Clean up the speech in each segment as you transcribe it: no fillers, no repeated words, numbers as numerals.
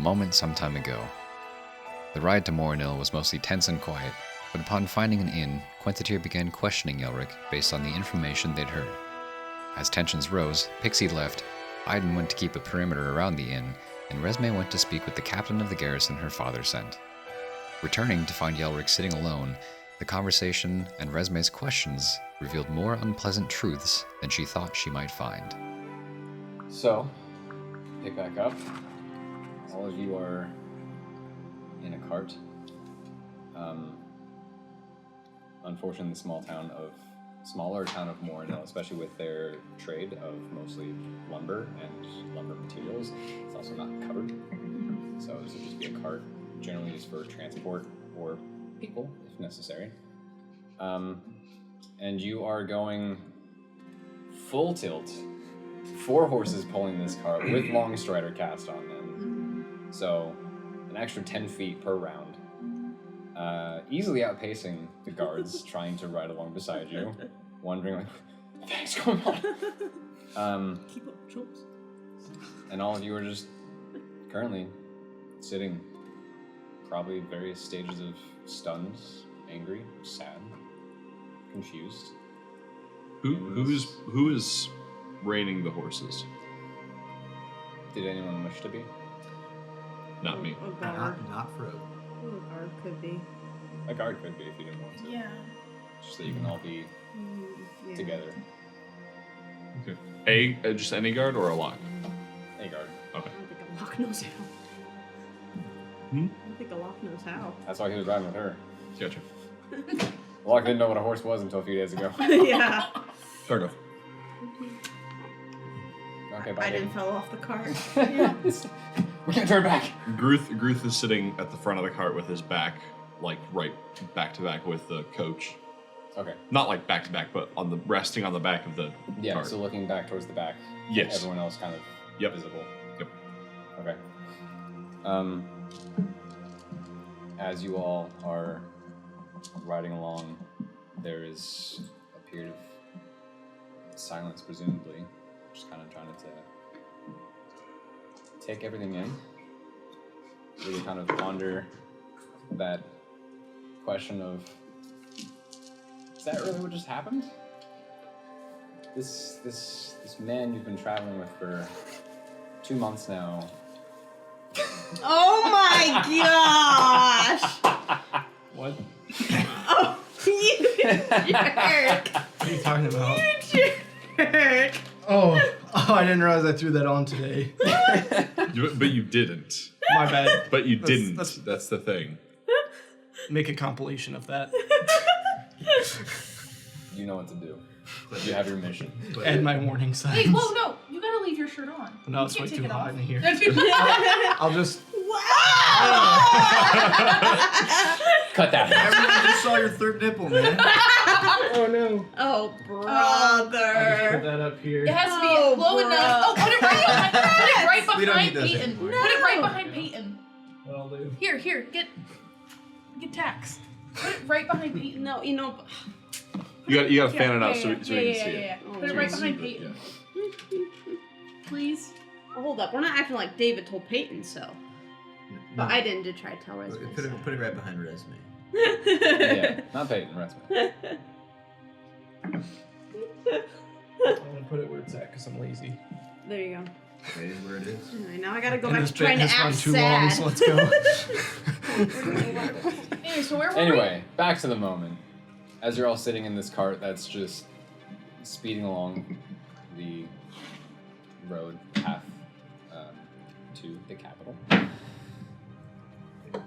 moment some time ago. The ride to Morinil was mostly tense and quiet, but upon finding an inn, Quenta'tir began questioning Yelric based on the information they'd heard. As tensions rose, Pixie left, Iden went to keep a perimeter around the inn, and Resme went to speak with the captain of the garrison her father sent. Returning to find Yelric sitting alone, the conversation and Resme's questions revealed more unpleasant truths than she thought she might find. So, pick back up. All of you are in a cart. Unfortunately, the smaller town of Morinil, especially with their trade of mostly lumber and lumber materials, it's also not covered. So this would just be a cart, generally just for transport or people, if necessary. And you are going full tilt. 4 horses pulling this cart with long strider cast on them. So an extra 10 feet per round. Easily outpacing the guards trying to ride along beside you, wondering like, what the heck's going on? Keep up, chumps. And all of you are just currently sitting, probably various stages of stunned, angry, sad, confused. Who is reining the horses? Did anyone wish to be? Not me. A guard. Not Fro. Oh, a guard could be. A guard could be if you didn't want to. Yeah. Just so you can all be Yeah. together. Okay. Just any guard or a lock? A guard. Okay. I don't think a lock knows how. I don't think a lock knows how. That's why he was riding with her. Gotcha. Locke didn't know what a horse was until a few days ago. Yeah. Fair enough. Okay, bye. I didn't fell off the cart. We can't turn back. Gruth is sitting at the front of the cart with his back, like, right back to back with the coach. Okay. Not like back to back, but resting on the back of the cart. So looking back towards the back. Yes. Everyone else kind of visible. Yep. Okay. As you all are riding along, there is a period of silence, presumably. Just kind of trying to take everything in. Really kind of ponder that question of, is that really what just happened? This man you've been traveling with for 2 months now. Oh my gosh! What? Oh, you jerk! What are you talking about? You jerk! Oh, I didn't realize I threw that on today. But you didn't. My bad. But you That's- didn't. That's the thing. Make a compilation of that. You know what to do. You have your mission. Add my warning signs. Wait, whoa, no. You gotta leave your shirt on. No, You it's can't way take too it hot off. in here. Wow! I'll just... Cut that. Everyone just saw your third nipple, man. Oh, no. Oh, I'll just put brother. that up here. It has to be Oh, low bruh. enough. Oh, put it right We don't behind need those Peyton. anymore. Put it right No. behind Peyton. That'll do. Here, get tax. Put it right behind Peyton. No, you know... You gotta fan it out so we can see yeah. it. Oh, Put it so right we behind see it, Peyton. Please. Hold up, we're not acting like David told Peyton so. But I didn't try to tell Resme. Put it right behind Resme. Yeah, not Peyton, Resme. I'm gonna put it where it's at because I'm lazy. There you go. Right is where it is. Alright, now I gotta go And back this to trying bit to has act run too long, sad. so let's go. Anyway, so where were Anyway, back to the moment. As you're all sitting in this cart that's just speeding along the road path to the capital. I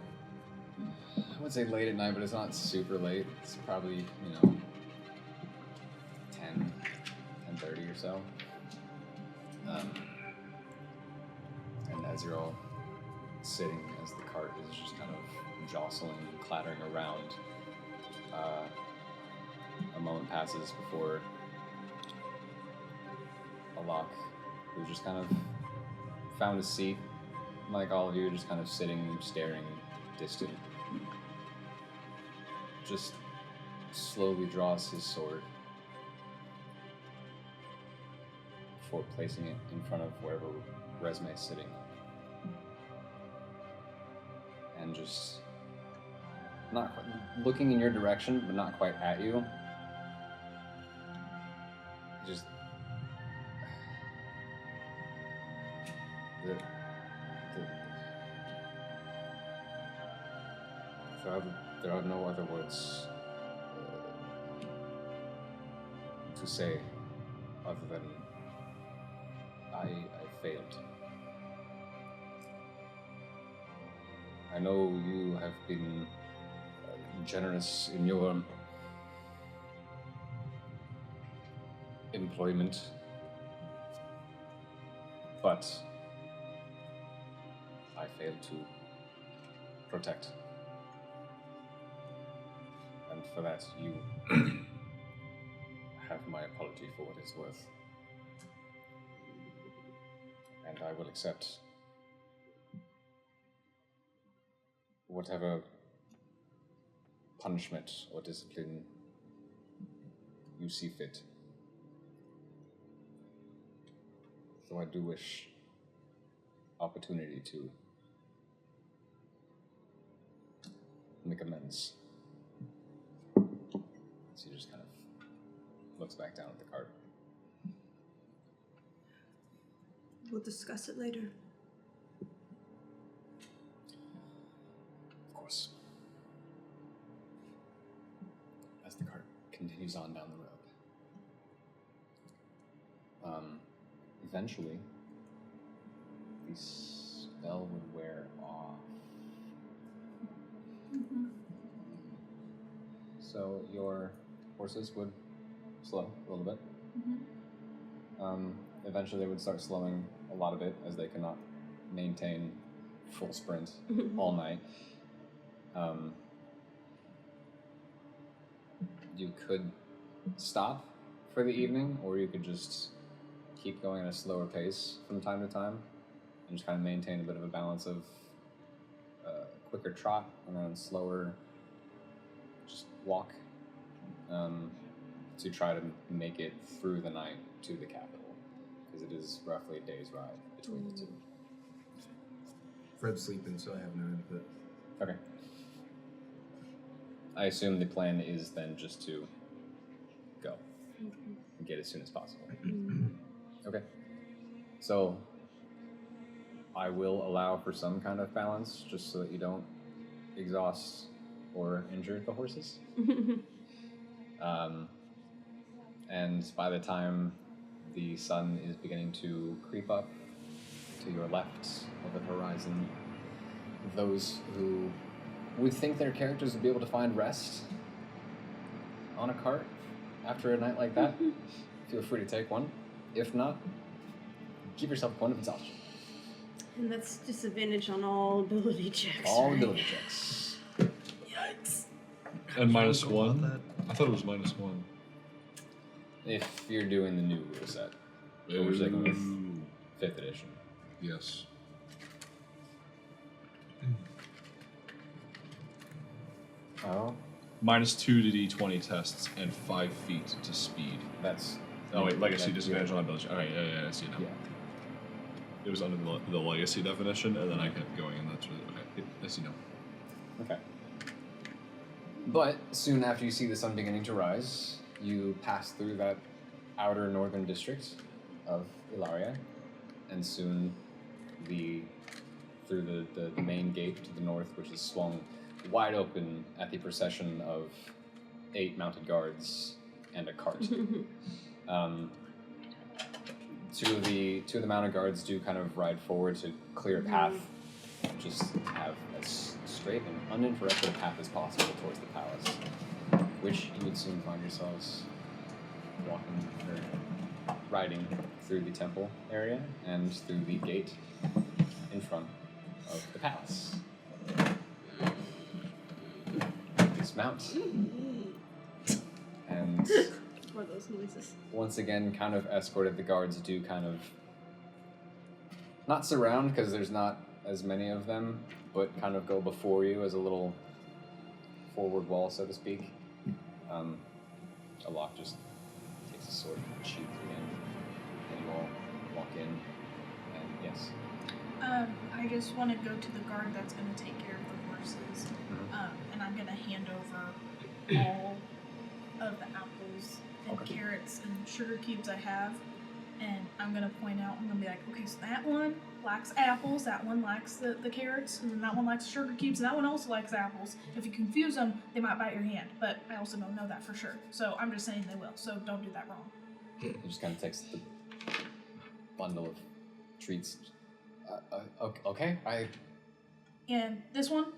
would say late at night, but it's not super late. It's probably, 10:30 or so. And as you're all sitting, as the cart is just kind of jostling and clattering around, a moment passes before Alok, who just kind of found a seat, like all of you, just kind of sitting, staring, distant, just slowly draws his sword before placing it in front of wherever Resme is sitting. and just not quite, looking in your direction, but not quite at you. Just there are no other words to say other than I failed. I know you have been generous in your employment, but I failed to protect. And for that, you have my apology for what it's worth. And I will accept whatever punishment or discipline you see fit. Though I do wish opportunity to make amends. So he just kind of looks back down at the cart. We'll discuss it later. Of course. As the cart continues on down the road. Eventually, the spell would wear off. Mm-hmm. So your horses would slow a little bit. Mm-hmm. Eventually, they would start slowing a lot of it as they cannot maintain full sprint all night. You could stop for the evening, or you could just keep going at a slower pace from time to time and just kind of maintain a bit of a balance of quicker trot and then slower just walk to try to make it through the night to the capital, because it is roughly a day's ride between the two. Fred's sleeping, so I have no input. Okay. I assume the plan is then just to go and get as soon as possible. Okay. So I will allow for some kind of balance just so that you don't exhaust or injure the horses. And by the time the sun is beginning to creep up to your left of the horizon, those who would think their characters would be able to find rest on a cart after a night like that, feel free to take one. If not, give yourself a point of exhaustion. And that's disadvantage on all ability checks. All right? ability checks. Yikes. And -1? I thought it was -1. If you're doing the new rule set, but we're sticking with 5th edition. Yes. Oh, -2 to D20 tests and 5 feet to speed. that's... Oh wait, legacy that- disadvantage on ability. Alright, yeah, I see it now. Yeah. It was under the legacy definition, and then I kept going, and that's really okay. I see now. Okay. But soon after you see the sun beginning to rise, you pass through that outer northern district of Ilaria, and soon through the main gate to the north, which is swung wide open at the procession of 8 mounted guards and a cart. Two of the mounted guards do kind of ride forward to clear a path, just have as straight and uninterrupted a path as possible towards the palace, which you would soon find yourselves walking or riding through the temple area and through the gate in front of the palace. Dismount. And Or those noises. once again, kind of escorted. The guards do kind of not surround, because there's not as many of them, but kind of go before you as a little forward wall, so to speak. Alok just takes a sword and sheathes it in, and you all walk in. And yes, I just want to go to the guard that's going to take care of the horses, and I'm gonna hand over all of the apples and carrots and sugar cubes I have, and I'm gonna point out. I'm gonna be like, okay, so that one likes apples, that one likes the carrots, and then that one likes sugar cubes, and that one also likes apples. If you confuse them, they might bite your hand, but I also don't know that for sure. So I'm just saying they will. So don't do that wrong. He just kind of takes the bundle of treats. Okay, And this one,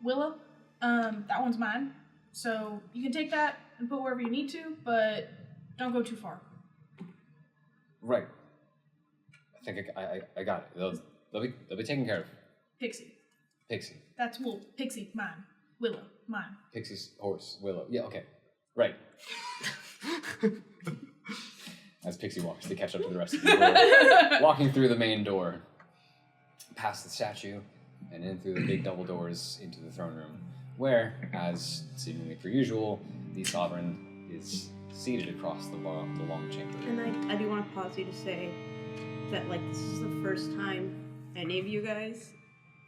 Willow, that one's mine. So you can take that and put wherever you need to, but don't go too far. Right. I think I got it. They'll be taken care of. Pixie. Pixie. That's Pixie, mine. Willow, mine. Pixie's horse, Willow. Yeah, okay. Right. As Pixie walks to catch up to the rest of the group, walking through the main door, past the statue, and in through the big double doors into the throne room, where, as seemingly per usual, the sovereign is seated across the long chamber. And I do want to pause you to say that, like, this is the first time any of you guys,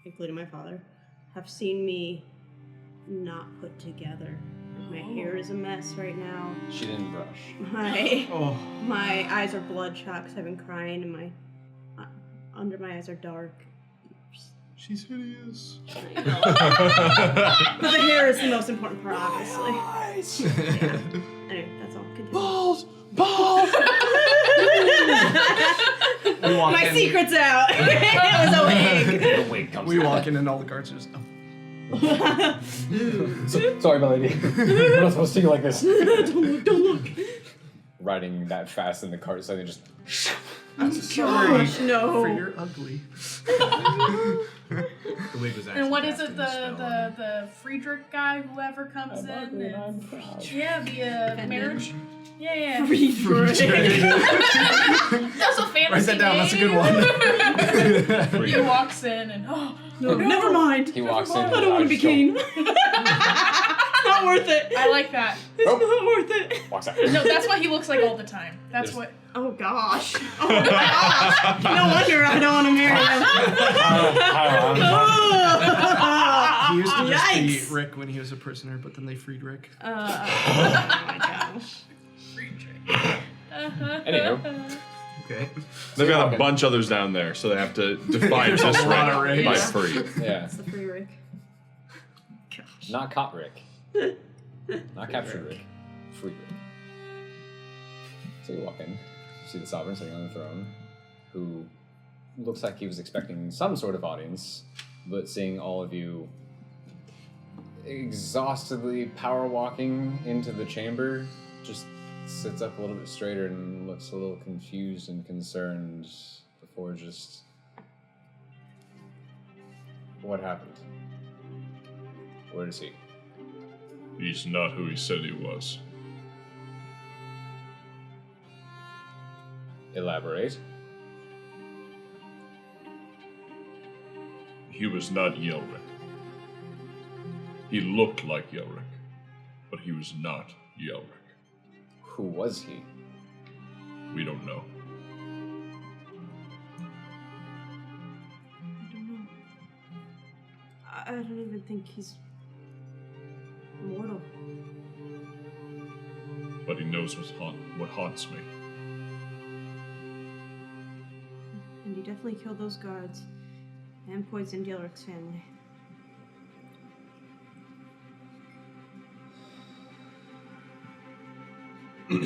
including my father, have seen me not put together. My hair is a mess right now. She didn't brush. My eyes are bloodshot because I've been crying, and my under my eyes are dark. She's hideous. I know. But the hair is the most important part, obviously. Yeah. Anyway, that's all. Continue. Balls! My secret's out. It was a wig. The wig comes We out. walk in and all the guards are just. Sorry, my lady. We're not supposed to see you like this. Don't look. Riding that fast in the cart, suddenly just. I'm sorry. Gosh, no. For you're ugly. The wig was actually. And what is cast it, in stone. the Friedrich guy, whoever comes in? And, yeah, the marriage. Yeah. Friedrich. That's a fantasy Write that down. That's a good name. one. He walks in and No, never mind. He walks in. I don't want to be king. Not worth it. I like that. It's not worth it. Walks out. No, that's what he looks like all the time. That's There's- what. Oh gosh. Oh gosh. No wonder I don't want to marry him. He used to just Yikes. be Rick when he was a prisoner, but then they freed Rick. Oh my gosh. Anywho. Okay. They've got a bunch others down there, so they have to define There's this a lot of Rick by Ricks. free. Yeah. That's the free Rick. Gosh. Not caught Rick. Not captured Rick. Free Rick. So you walk in, you see the sovereign sitting on the throne, who looks like he was expecting some sort of audience, but seeing all of you exhaustedly power walking into the chamber, just sits up a little bit straighter and looks a little confused and concerned before just... What happened? Where is he? He's not who he said he was. Elaborate. He was not Yelric. He looked like Yelric, but he was not Yelric. Who was he? We don't know. I don't know. I don't even think he's mortal. But he knows what haunts me. And he definitely killed those guards and poisoned Gilric's family. He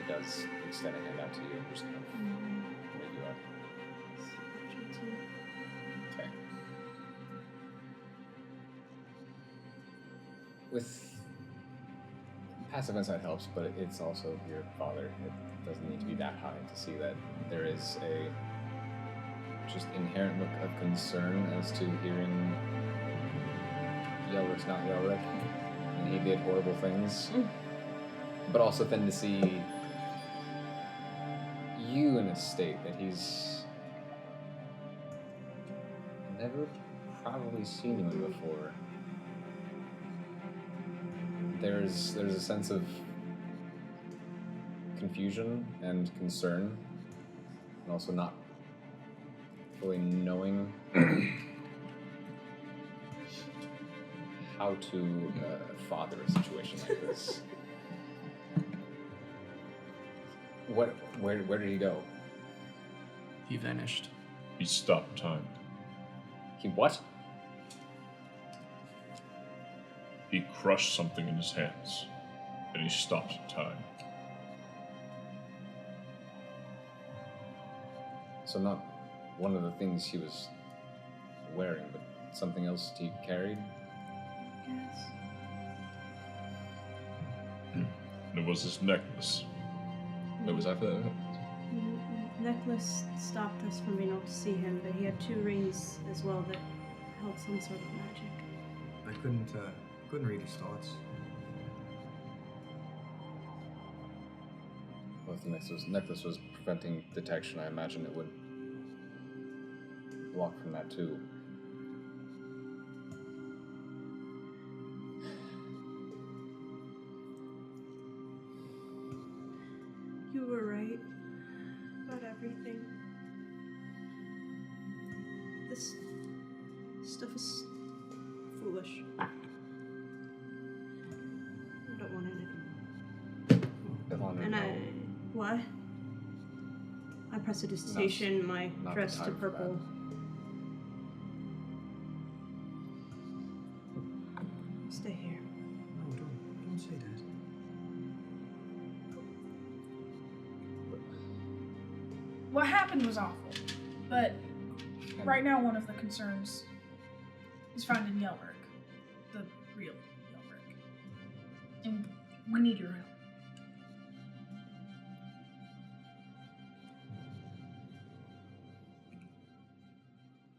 does extend a hand out to you and just kind of wake you up. Okay. With passive insight helps, but it's also your father. It doesn't need to be that high to see that there is a just inherent look of concern as to hearing Yelric's not Yelric, and he did horrible things. But also then to see you in a state that he's never probably seen you in before. There's a sense of confusion and concern, and also not fully knowing how to father a situation like this. Where did he go? He vanished. He stopped time. He what? He crushed something in his hands, and he stopped time. So not one of the things he was wearing, but something else he carried? Yes. And it was his necklace. What was after that? Necklace stopped us from being able to see him, but he had 2 rings as well that held some sort of magic. I couldn't read his thoughts. Well, if the necklace was preventing detection, I imagine it would block from that too. You were right about everything. This stuff is foolish. I don't want it. Ilana, And no. What? I prestidigitation my not dress the to time for purple. Stay here. No, don't say that. What happened was awful, but right now one of the concerns is finding Yelric, the real Yelric. And we need your help.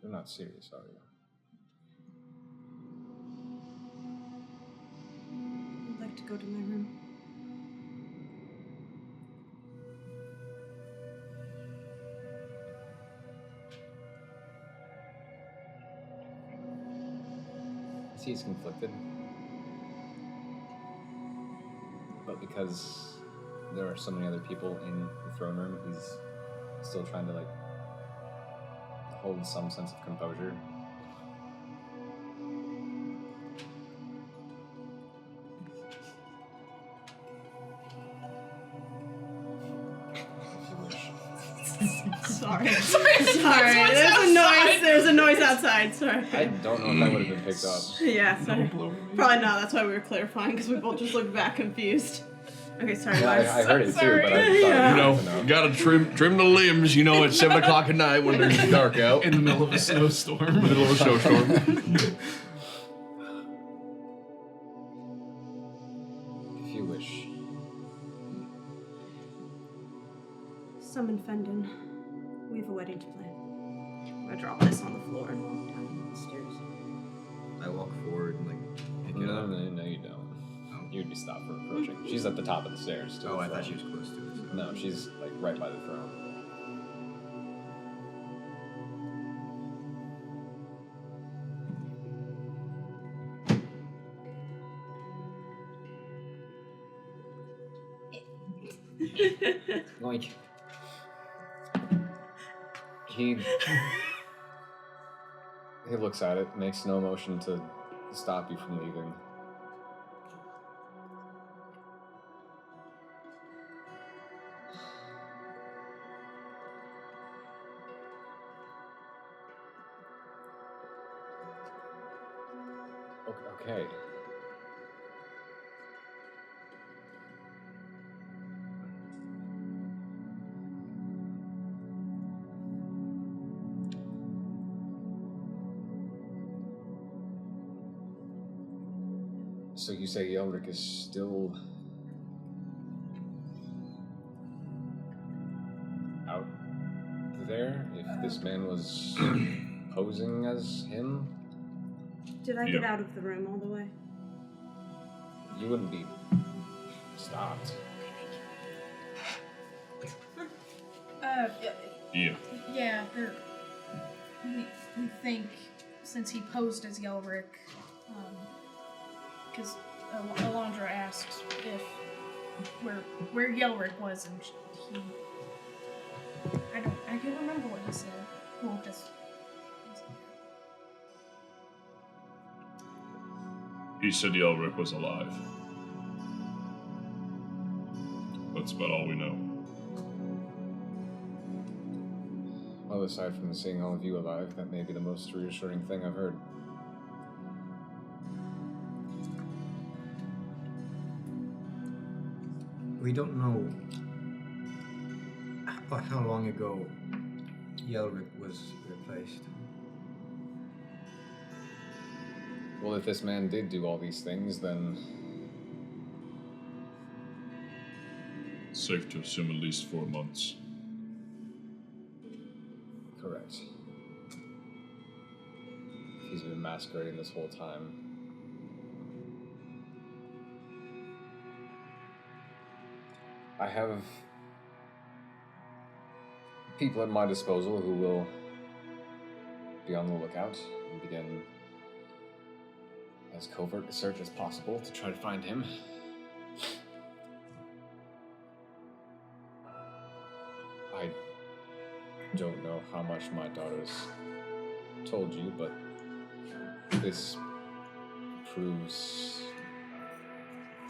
You're not serious, are you? I'd like to go to my room. He's conflicted. But because there are so many other people in the throne room, he's still trying to, hold some sense of composure. Sorry. There's a noise outside. Sorry. I don't know if that would have been picked up. Yeah, sorry. Probably not. That's why we were clarifying, because we both just looked back confused. Okay, sorry. Yeah, guys. I heard it too, Sorry. but I thought Yeah. You know, you gotta trim the limbs, at 7 o'clock at night when there's dark out. In the middle of a snowstorm. Middle of a snowstorm. If you wish. Summon Fendon. We have a wedding to plan. I'm gonna drop this on the floor and walk down the stairs. I walk forward and pick it No, up. no, you don't. You'd be stopped from approaching. She's at the top of the stairs. To Oh, the I thought throne. she was close to it. So. No, she's right by the throne. He looks at it, makes no motion to stop you from leaving. Okay. So you say Yelric is still out there? If this man was posing as him, Did I get Yeah. out of the room all the way? you wouldn't be stopped. Yeah. Yeah, we think since he posed as Yelric, because Alondra asked if where Yelric was, and he I can't remember what he said. Well, just. He said Yelric was alive. That's about all we know. Well, aside from seeing all of you alive, that may be the most reassuring thing I've heard. We don't know how long ago Yelric was replaced. Well, if this man did do all these things, then Safe to assume at least 4 months. correct. If he's been masquerading this whole time. I have people at my disposal who will be on the lookout and begin as covert a search as possible to try to find him. I don't know how much my daughter's told you, but this proves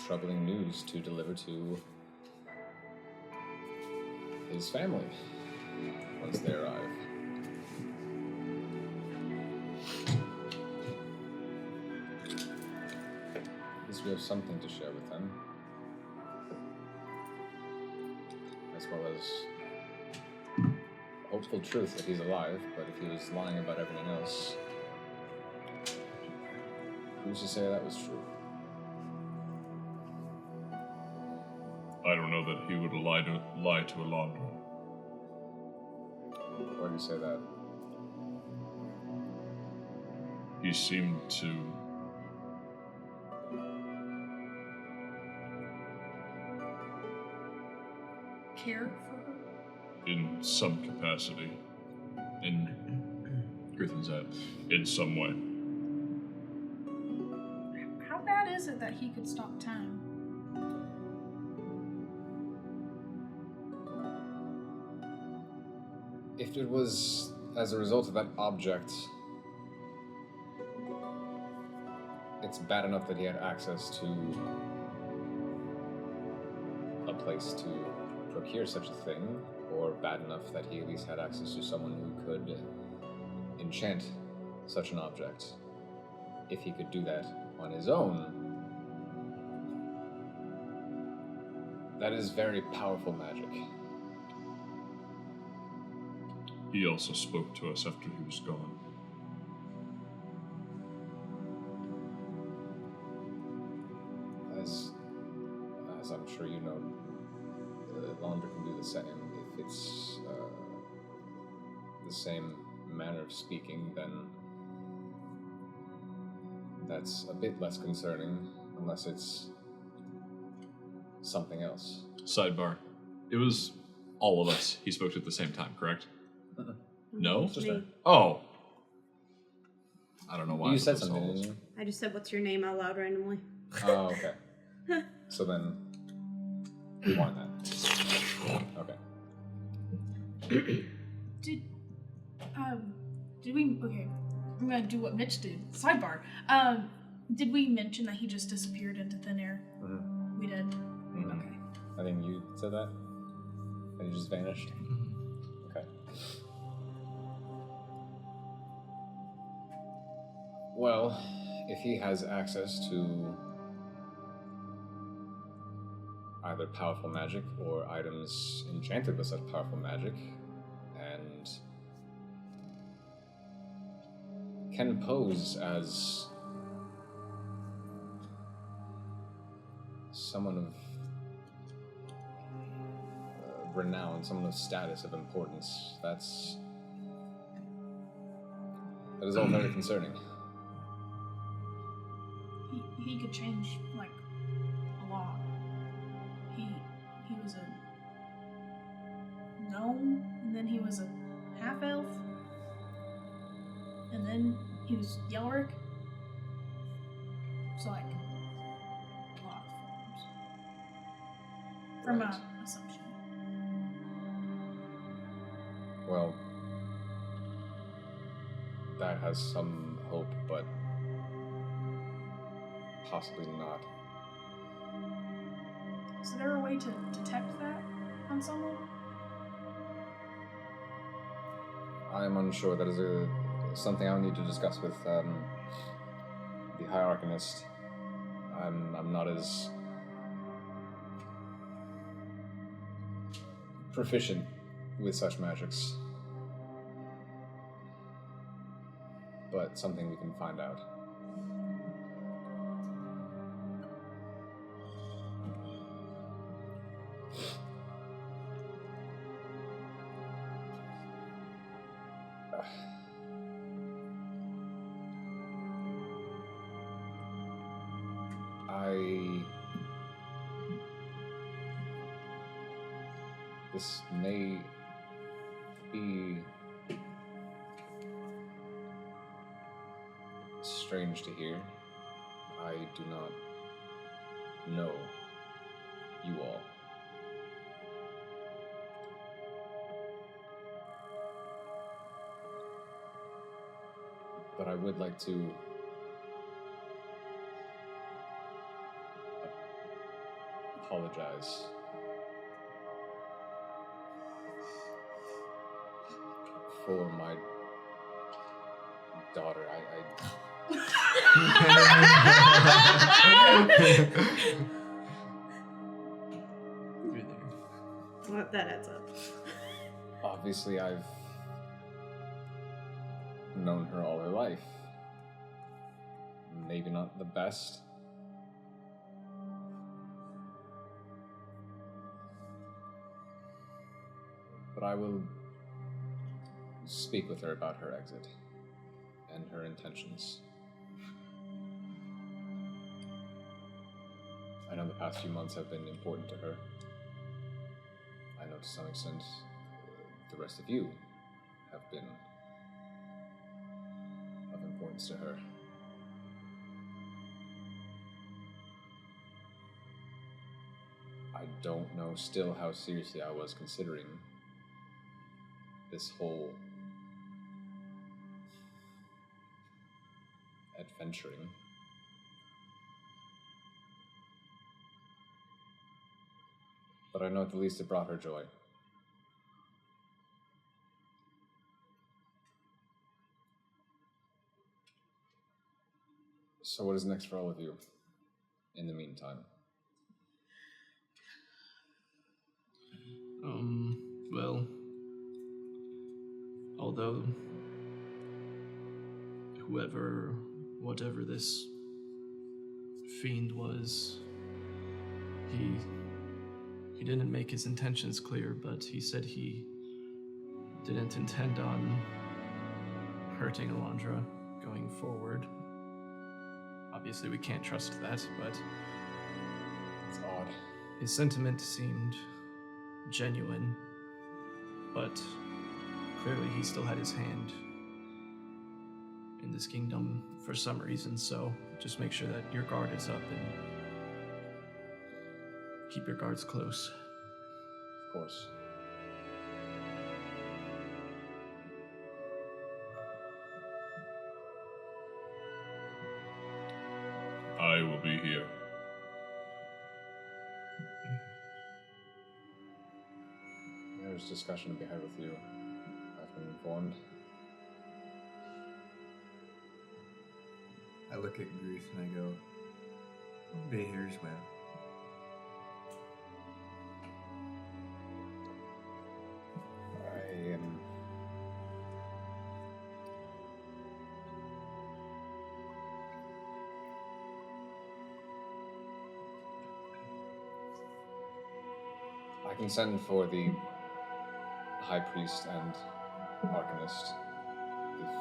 troubling news to deliver to his family once they arrive. At least we have something to share with them, as well as hopeful truth that he's alive, but if he was lying about everything else, who's to say that was true? I don't know that he would lie to Alondra. Why do you say that? He seemed to Care for her? in some capacity. In Grithin's out. in some way. How bad is it that he could stop time? If it was as a result of that object, it's bad enough that he had access to a place to procure such a thing, or bad enough that he at least had access to someone who could enchant such an object. If he could do that on his own, that is very powerful magic. He also spoke to us after he was gone. As I'm sure you know, Alondra can do the same. If it's the same manner of speaking, then that's a bit less concerning, unless it's something else. Sidebar. It was all of us he spoke to at the same time, correct? No? Just Me. Oh. I don't know why. You I said thought it was something, all of us. didn't you? I just said, "What's your name?" out loud randomly. Oh, okay. So then, you want that. Okay. Did we, okay, I'm gonna do what Mitch did. Sidebar. Did we mention that he just disappeared into thin air? Mhm. We did? Mhm. Okay. I think you said that? And he just vanished? Okay. Well, if he has access to either powerful magic or items enchanted with such powerful magic, and can pose as someone of renown, someone of status, of importance, that is all very concerning. He could change, like, a lot. He was a gnome, and then he was a half-elf, and then he was Yelric. So, like, a lot of forms. From Right. my assumption. Well, that has some hope, but possibly not. Is there a way to detect that on someone? I'm unsure. That is something I'll need to discuss with the High Arcanist. I'm not as proficient with such magics, but something we can find out. This may be strange to hear. I do not know you all. But I would like to apologize for my daughter. Well, that adds up. Obviously, I've known her all her life. Maybe not the best. But I will speak with her about her exit and her intentions. I know the past few months have been important to her. I know to some extent the rest of you have been of importance to her. I don't know still how seriously I was considering this whole adventuring. But I know at the least it brought her joy. So what is next for all of you in the meantime? Well, although whatever this fiend was, he didn't make his intentions clear, but he said he didn't intend on hurting Alondra going forward. Obviously, we can't trust that, but It's odd. his sentiment seemed genuine, but clearly he still had his hand in this kingdom for some reason, so just make sure that your guard is up and keep your guards close. Of course. I will be here. There's discussion to be had with you. I've been informed. I look at Bruce and I go, I'll be here as well. I am... I can send for the High Priest and Arcanist if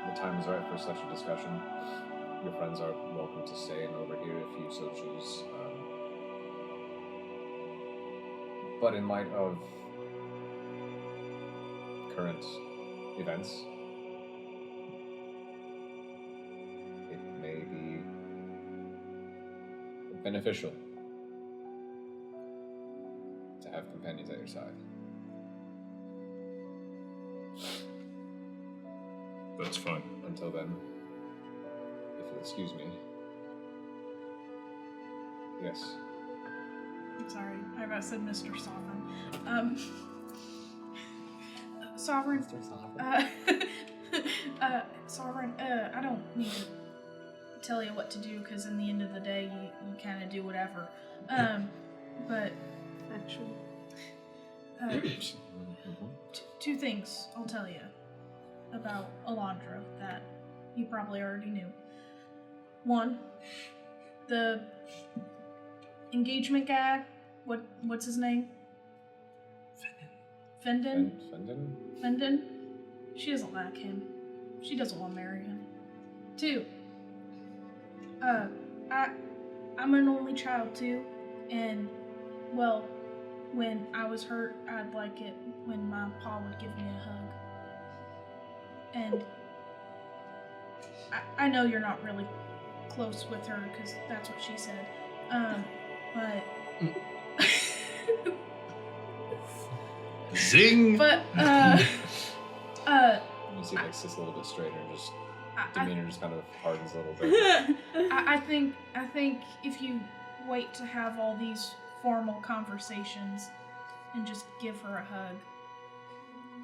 the time is right for such a discussion. Your friends are welcome to stay and overhear if you so choose. But in light of current events, it may be beneficial to have companions at your side. That's fine. Until then, if you'll excuse me. Yes. I'm sorry, I about said Mr. Sovereign. Sovereign. Sovereign, I don't need to tell you what to do, because in the end of the day, you kind of do whatever. But Actually. Two things I'll tell you about Alondra that you probably already knew. One, the engagement guy, what's his name? Fendon? Fendon? She doesn't like him. She doesn't want to marry him. Two, I'm an only child too, and, well, when I was hurt, I'd like it when my pa would give me a hug. And I know you're not really close with her, because that's what she said. But... Zing! But, You see, like, sits a little bit straighter, and just demeanor just kind of hardens a little bit. I think if you wait to have all these formal conversations and just give her a hug,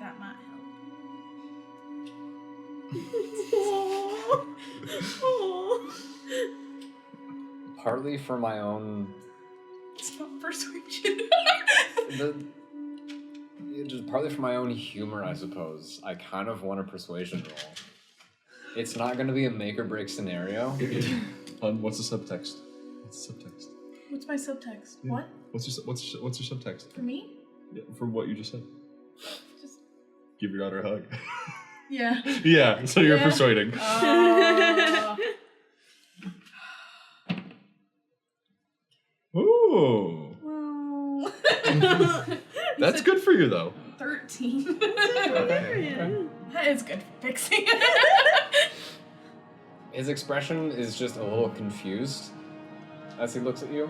that might help. Partly for my own... It's not persuasion. Just partly for my own humor, I suppose. I kind of want a persuasion roll. It's not going to be a make or break scenario. What's the subtext? What's my subtext? Yeah. What? What's your subtext? For me? Yeah, for what you just said. Just... Give your daughter a hug. Yeah. Yeah, so you're Yeah. persuading. Ooh. Well... That's good for you, though. 13. Okay. That is good for Pixie. His expression is just a little confused as he looks at you.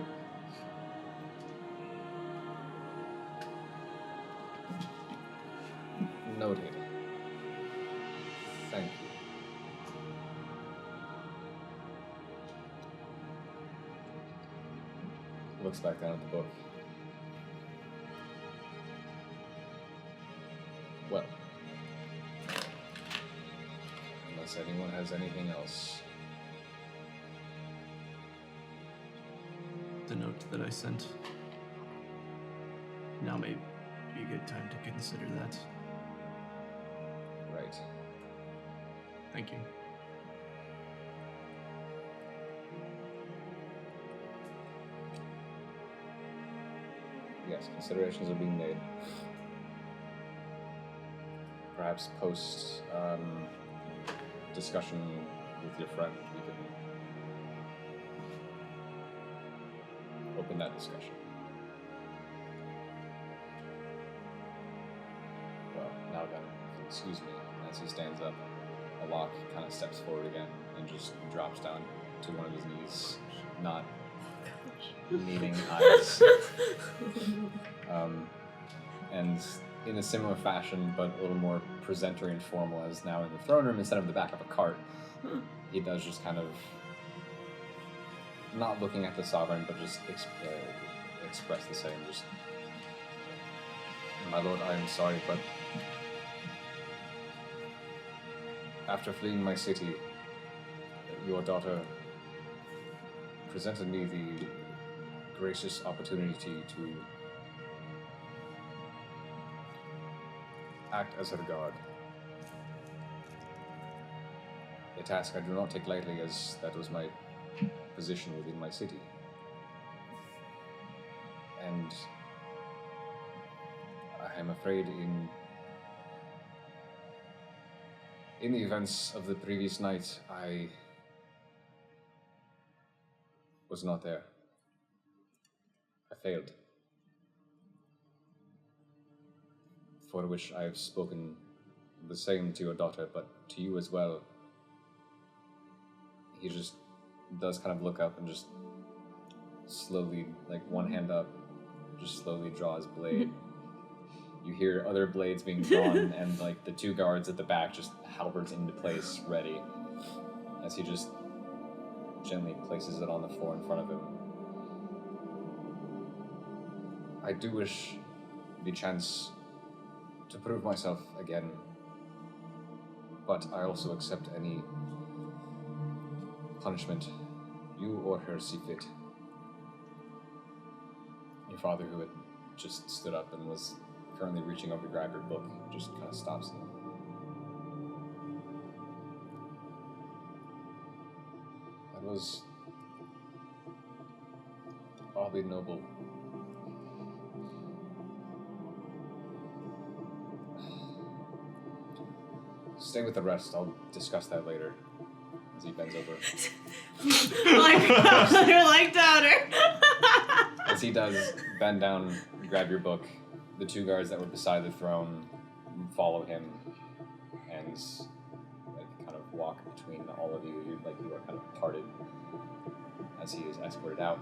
Noted. Thank you. Looks back down at the book. Well, unless anyone has anything else. The note that I sent. Now may be a good time to consider that. Right. Thank you. Yes, considerations are being made. Perhaps post discussion with your friend, we can open that discussion. Well, now then, excuse me, as he stands up, Alok kind of steps forward again and just drops down to one of his knees, not needing eyes. And in a similar fashion, but a little more presentary and formal, as now in the throne room instead of the back of a cart, he does just kind of, not looking at the sovereign, but just express the same. Just, my lord, I am sorry, but after fleeing my city, your daughter presented me the gracious opportunity to act as her guard. A task I do not take lightly, as that was my position within my city. And I am afraid in the events of the previous night, I was not there. I failed. For which I have spoken the same to your daughter, but to you as well. He just does kind of look up and just slowly, like one hand up, just slowly draw his blade You hear other blades being drawn, and like the two guards at the back just halberds into place, ready, as he just gently places it on the floor in front of him. I do wish the chance to prove myself again, but I also accept any punishment you or her see fit. Your father, who had just stood up and was currently reaching over to grab your book, just kind of stops him. That was oddly noble. Stay with the rest. I'll discuss that later. As he bends over. like daughter. As he does bend down, grab your book, the two guards that were beside the throne follow him and like kind of walk between all of you. You are kind of parted as he is escorted out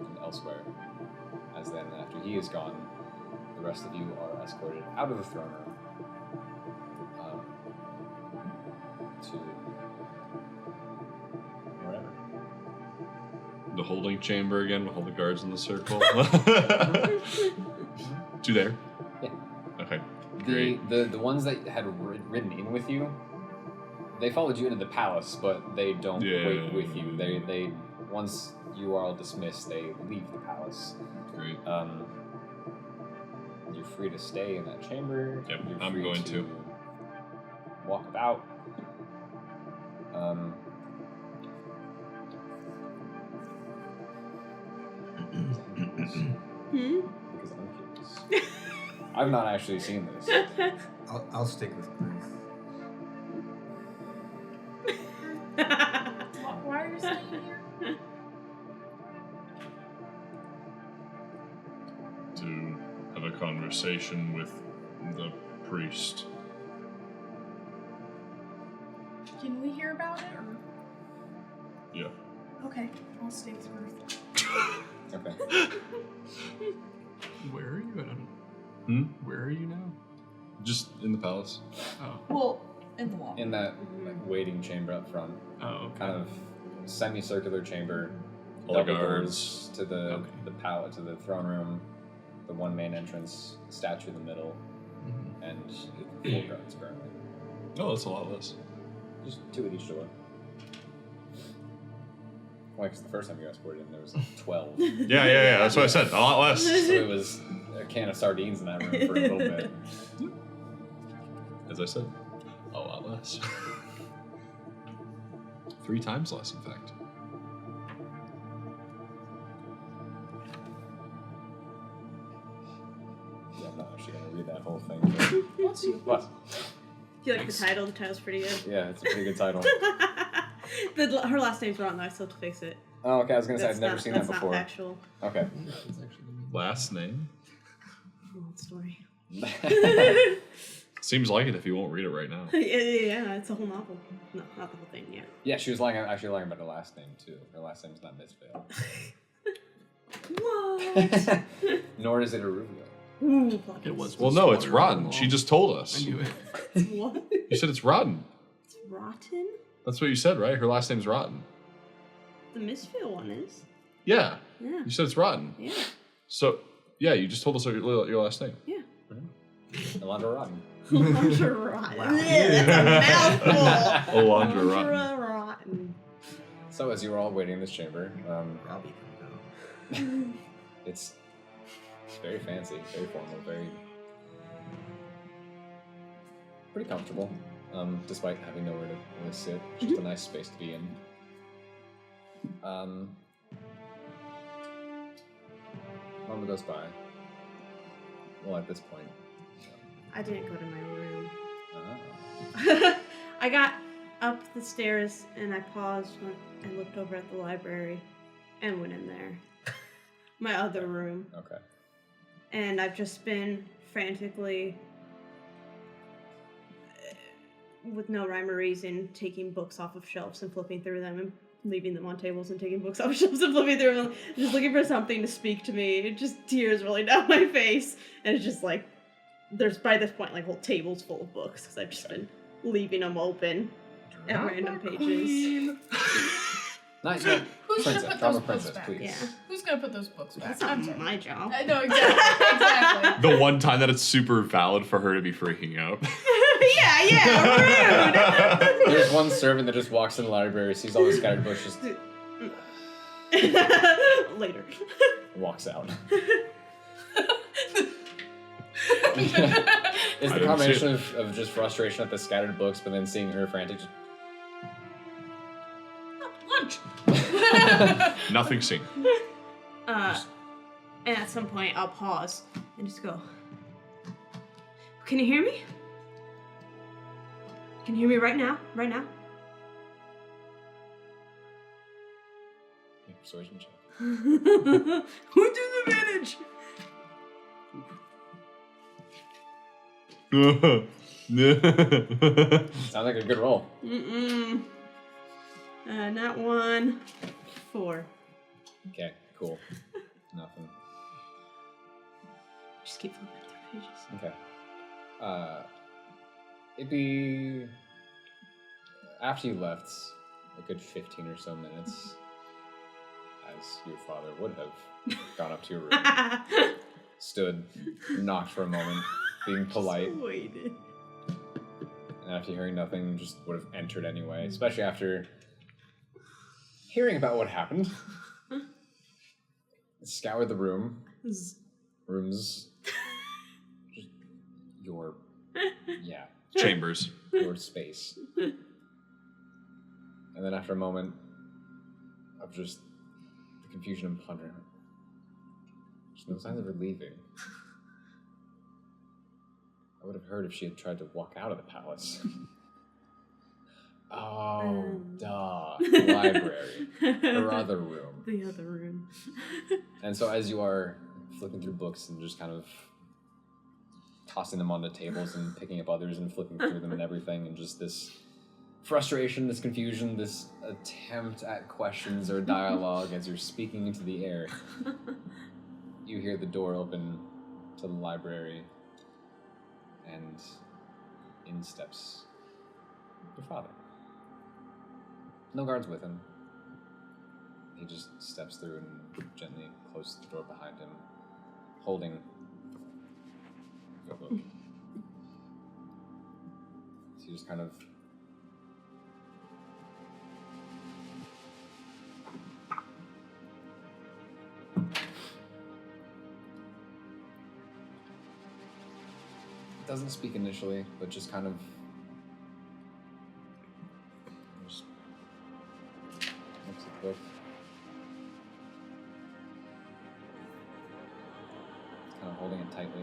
and elsewhere. As then, after he is gone, the rest of you are escorted out of the throne room to wherever. The holding chamber again with all the guards in the circle. Two there? Yeah. Okay. Great. The ones that had ridden in with you, they followed you into the palace, but they don't wait with you. They once you are all dismissed, they leave the palace. Great. You're free to stay in that chamber. Yep, You're I'm free going to. walk about. Because I'm curious. I've not actually seen this. I'll stick with Bruce. Why are you staying here? To have a conversation with the priest. Can we hear about it, or? Yeah. Okay, I'll stay with Ruth. Okay. Where are you? I don't. Where are you now? Just in the palace. Oh. Well, in the wall. In that waiting chamber up front. Oh. Okay. Kind of semicircular chamber. All the double guards. doors to the pallet, to the throne room, the one main entrance, the statue in the middle, and 4 guards currently. Oh, that's a lot less. Just 2 at each door. Well, because the first time you escorted in, there was like 12. Yeah. That's what I said. A lot less. So it was a can of sardines in that room for a little bit. As I said, a lot less. 3 times less, in fact. Yeah, I'm not actually going to read that whole thing. What's you? What? Do you like the title? The title's pretty good. Yeah, it's a pretty good title. Her last name's wrong, though. I still have to fix it. Oh, okay. I was going to say That's I've never not- seen that that's before. Not factual. Okay. Last name? Long story. Seems like it if you won't read it right now. Yeah, it's a whole novel. No, not the whole thing yet. Yeah, she was actually lying about her last name, too. Her last name's not Miss Vale. What? Nor is it Aruvio. Ooh, plot It was. twist. Well, no, it's Water on the rotten. wall. She just told I us. knew it. What? You said it's rotten. It's rotten? That's what you said, right? Her last name's rotten. The Misfit one is. Yeah. Yeah. You said it's rotten. Yeah. So, yeah, you just told us your last name. Yeah. Alondra Rotten. Alondra Rotten. Wow. Yeah, that's a mouthful. Alondra Rotten. Alondra Rotten. So as you were all waiting in this chamber, Robbie comes out. it's very fancy, very formal, pretty comfortable, despite having nowhere to really sit. It's just a nice space to be in. Moment goes by. Well, at this point. I didn't go to my room. Uh, I got up the stairs and I paused and looked over at the library and went in there. My other room. okay. And I've just been frantically, with no rhyme or reason, taking books off of shelves and flipping through them and leaving them on tables and taking books off shelves and flipping through them, just looking for something to speak to me. Just tears rolling down my face, and it's just like there's by this point like whole tables full of books because I've just been leaving them open at random pages. Nice. Who's gonna Princess, put drama those books princess, back? please. Yeah. Who's gonna put those books back? That's not I'm sorry. my job. I know exactly. The one time that it's super valid for her to be freaking out. yeah, rude. There's one servant that just walks in the library, sees all the scattered bushes, Later. walks out. I It's the didn't combination see of just frustration at the scattered books, but then seeing her frantic. Just... Lunch. Nothing seen. And at some point, I'll pause and just go, can you hear me? Can you hear me right now? Right now? Yeah, persuasion check. Who did the advantage? Sounds like a good roll. Mm-mm. Not 1. 4. Okay, cool. Nothing. Just keep flipping through pages. Okay. It'd be after you left, a good 15 or so minutes, as your father would have gone up to your room, stood, knocked for a moment, being polite, Waited. and after hearing nothing, just would have entered anyway, especially after hearing about what happened. Scoured the room. Rooms. Just your, yeah. Chambers. Your space. And then after a moment of just the confusion and pondering, there's no signs of her leaving. I would have heard if she had tried to walk out of the palace. Oh, duh. Library. Her other room. The other room. And so as you are flipping through books and just kind of tossing them onto tables and picking up others and flipping through them and everything, and just this frustration, this confusion, this attempt at questions or dialogue as you're speaking into the air, you hear the door open to the library, and in steps your father. No guards with him. He just steps through and gently closes the door behind him, holding your book. So you just kind of doesn't speak initially, but just kind of just looks at the book. Kind of holding it tightly.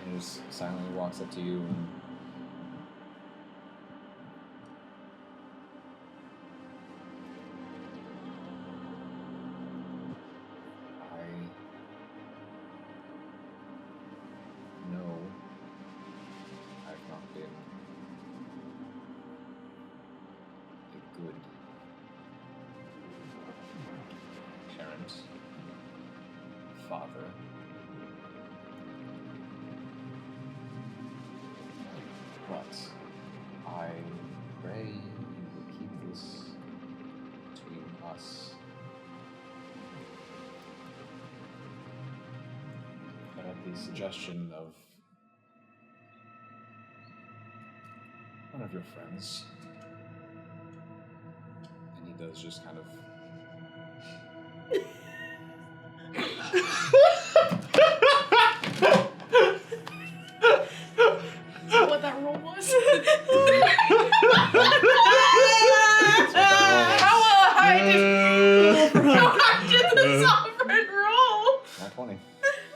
And just silently walks up to you and father. But I pray you will keep this between us. But at the suggestion of one of your friends, and he does just kind of Is that what that roll was? How did the sovereign roll? not 20.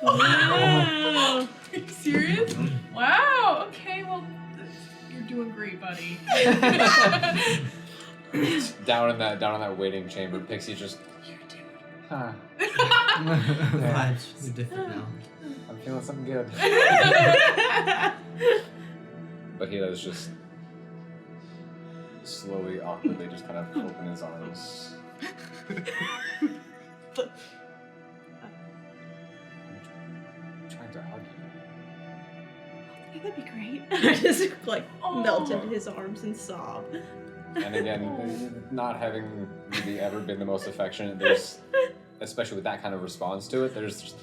Wow. Are you serious? Wow. Okay, well, you're doing great, buddy. down in that waiting chamber, Pixie just huh. Vibes are different now. I'm feeling something good. But he does just slowly, awkwardly just kind of open his arms. I'm trying to hug you. I just like melt Oh. into his arms and sob. And again, not having really ever been the most affectionate, there's, especially with that kind of response to it, there's just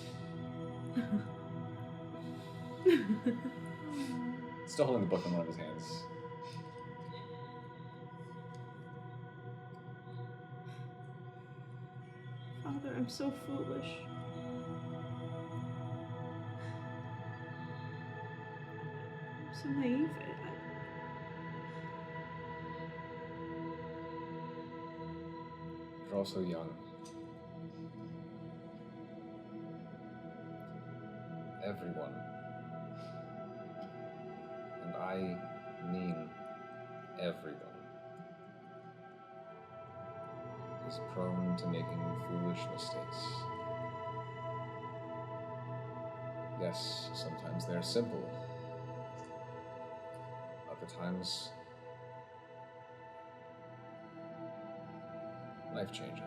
still holding the book in one of his hands. Father, I'm so foolish. I'm so naive. You're also young. Everyone, and I mean everyone, is prone to making foolish mistakes. Yes, sometimes they're simple. Other times, life-changing.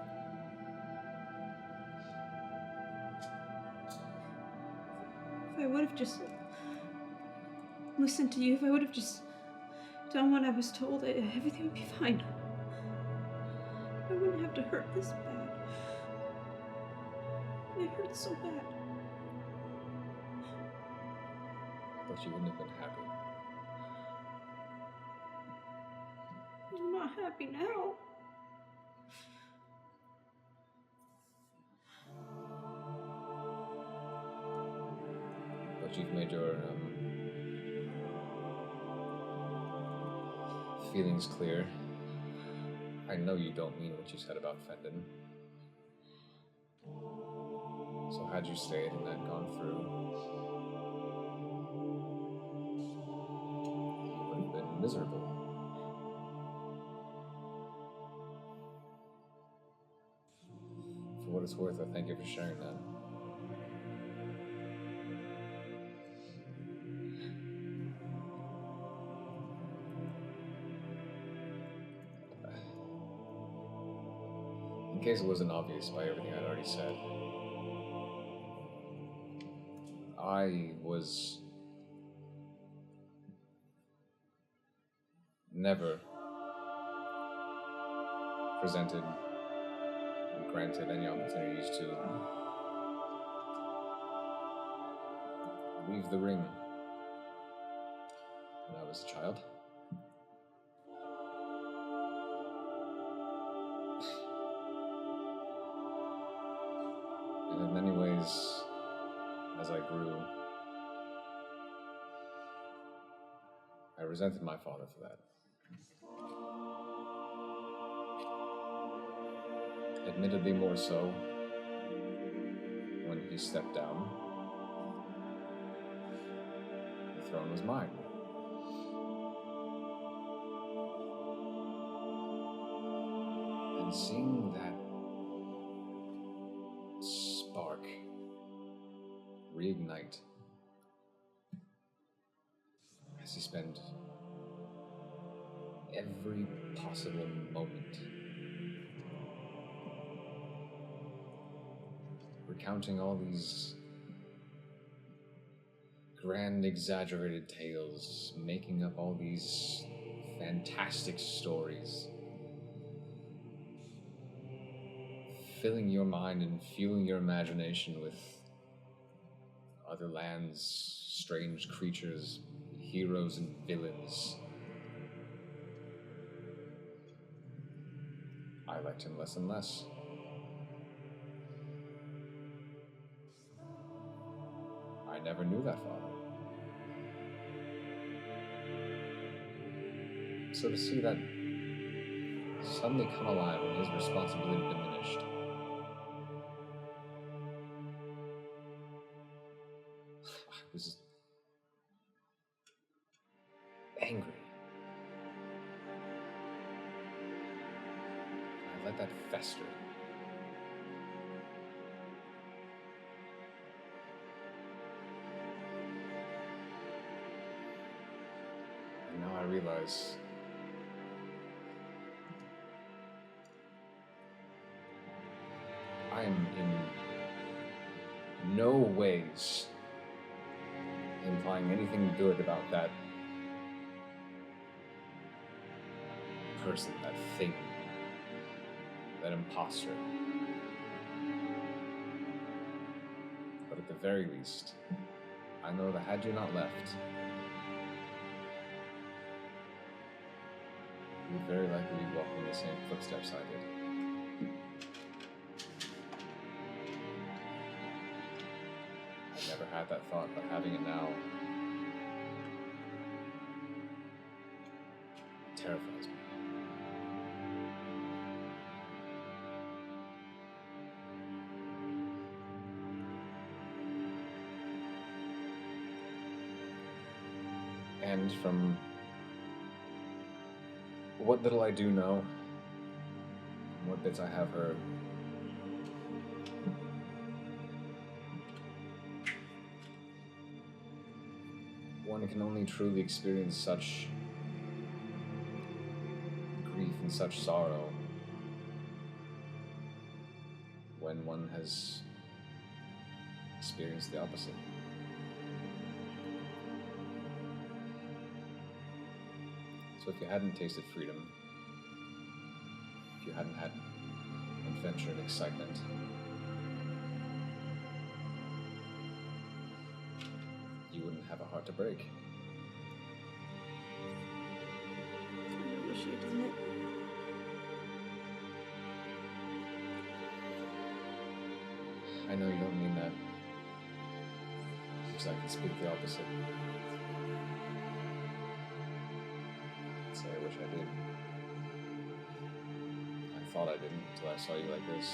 If I would have just listened to you, if I would have just done what I was told, everything would be fine. I wouldn't have to hurt this bad. It hurts so bad. But you wouldn't have been happy. I'm not happy now. But you've made your feelings clear. I know you don't mean what you said about Fendon. So had you stayed and that gone through, you would have been miserable. For what it's worth, I thank you for sharing that. In case it wasn't obvious by everything I'd already said, I was never presented and granted any opportunities to leave the ring when I was a child. And in many ways, as I grew, I resented my father for that. Admittedly more so when he stepped down. The throne was mine. And seeing that spark reignite as he spent every possible moment recounting all these grand, exaggerated tales, making up all these fantastic stories, filling your mind and fueling your imagination with other lands, strange creatures, heroes and villains. I liked him less and less. I never knew that father. So to see that suddenly come alive when his responsibility diminished, I was angry. I let that fester. And now I realize I am in no ways implying anything good about that person, that thing, that imposter. But at the very least, I know that had you not left, you would very likely be walking the same footsteps I did. I never had that thought, but having it now terrifies me. And from what little I do know, and what bits I have heard, one can only truly experience such grief and such sorrow when one has experienced the opposite. So if you hadn't tasted freedom, if you hadn't had adventure and excitement, you wouldn't have a heart to break. I wish I didn't. I know you don't mean that, because I can speak the opposite. I'd say I wish I did. I thought I didn't until I saw you like this.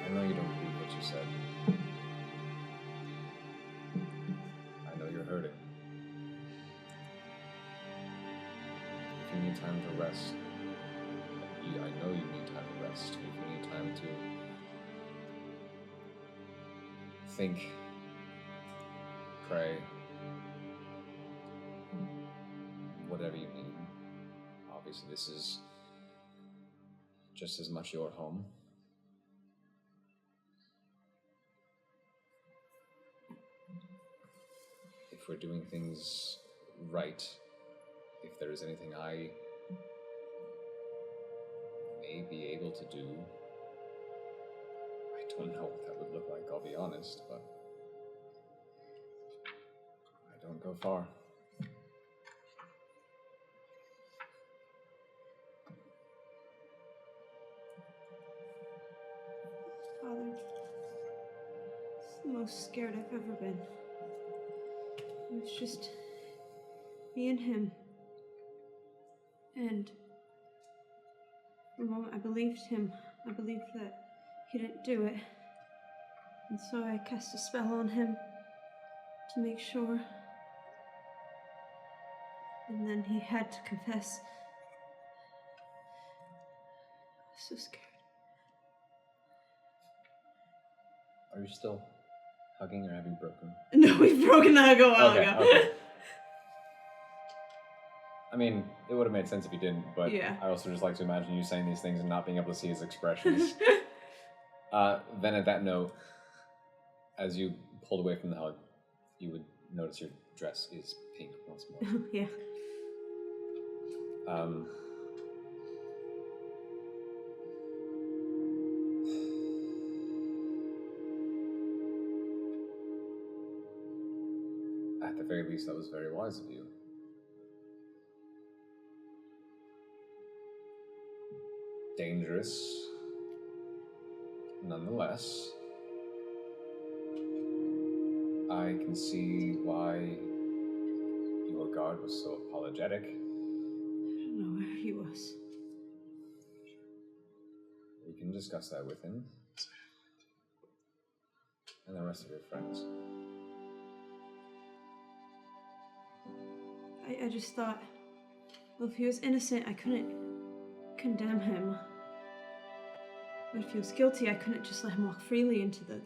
I know you don't believe what you said. I know you're hurting. If you need time to rest, I know you need time to rest. If you need time to think, pray, whatever you need. Obviously, this is just as much your home. If we're doing things right, if there is anything I may be able to do, I don't know what that would look like, I'll be honest, but I don't go far. Father, it's the most scared I've ever been. It was just me and him. And for a moment I believed him. I believed that he didn't do it. And so I cast a spell on him to make sure. And then he had to confess. I was so scared. Are you still hugging or have you broken? No, we've broken the hug a while ago. Okay. I mean, it would have made sense if you didn't, but Yeah. I also just like to imagine you saying these things and not being able to see his expressions. Then at that note, as you pulled away from the hug, you would notice your dress is pink once more. Yeah. At the very least, that was very wise of you. Dangerous, nonetheless. I can see why your guard was so apologetic. I don't know where he was. We can discuss that with him and the rest of your friends. I just thought, well, if he was innocent, I couldn't condemn him. But if he was guilty, I couldn't just let him walk freely into the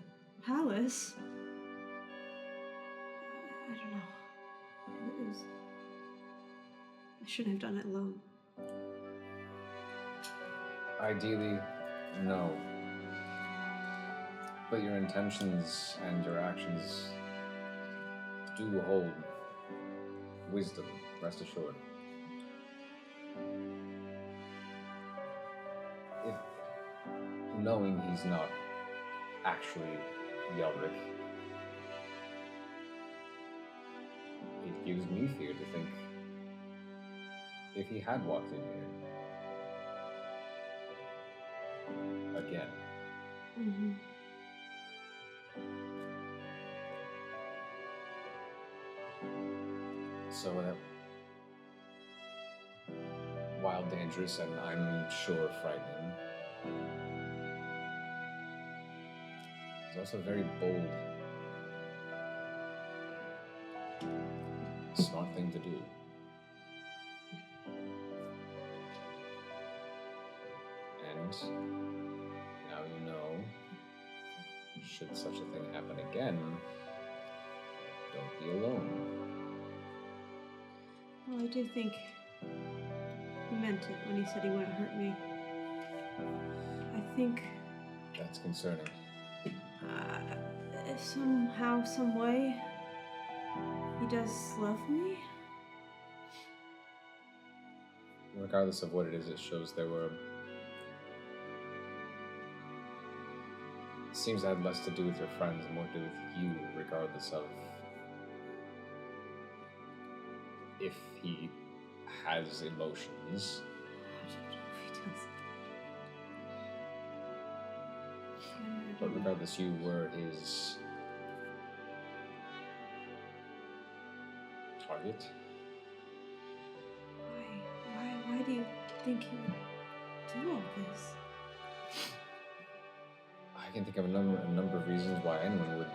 palace. I don't know. It was... I shouldn't have done it alone. Ideally, no. But your intentions and your actions do hold wisdom, rest assured. If knowing he's not actually Yelric, it gives me fear to think if he had walked in here again. Mm-hmm. So while dangerous and I'm sure frightening, it's also very bold. Smart thing to do. And now you know, should such a thing happen again, don't be alone. Well, I do think he meant it when he said he wouldn't hurt me. I think That's concerning. somehow, some way, he does love me. Regardless of what it is, it shows there were... It seems to have less to do with your friends and more to do with you, regardless of if he has emotions. But regardless, you were his target. Why do you think he would do all this? I can think of a number of reasons why anyone would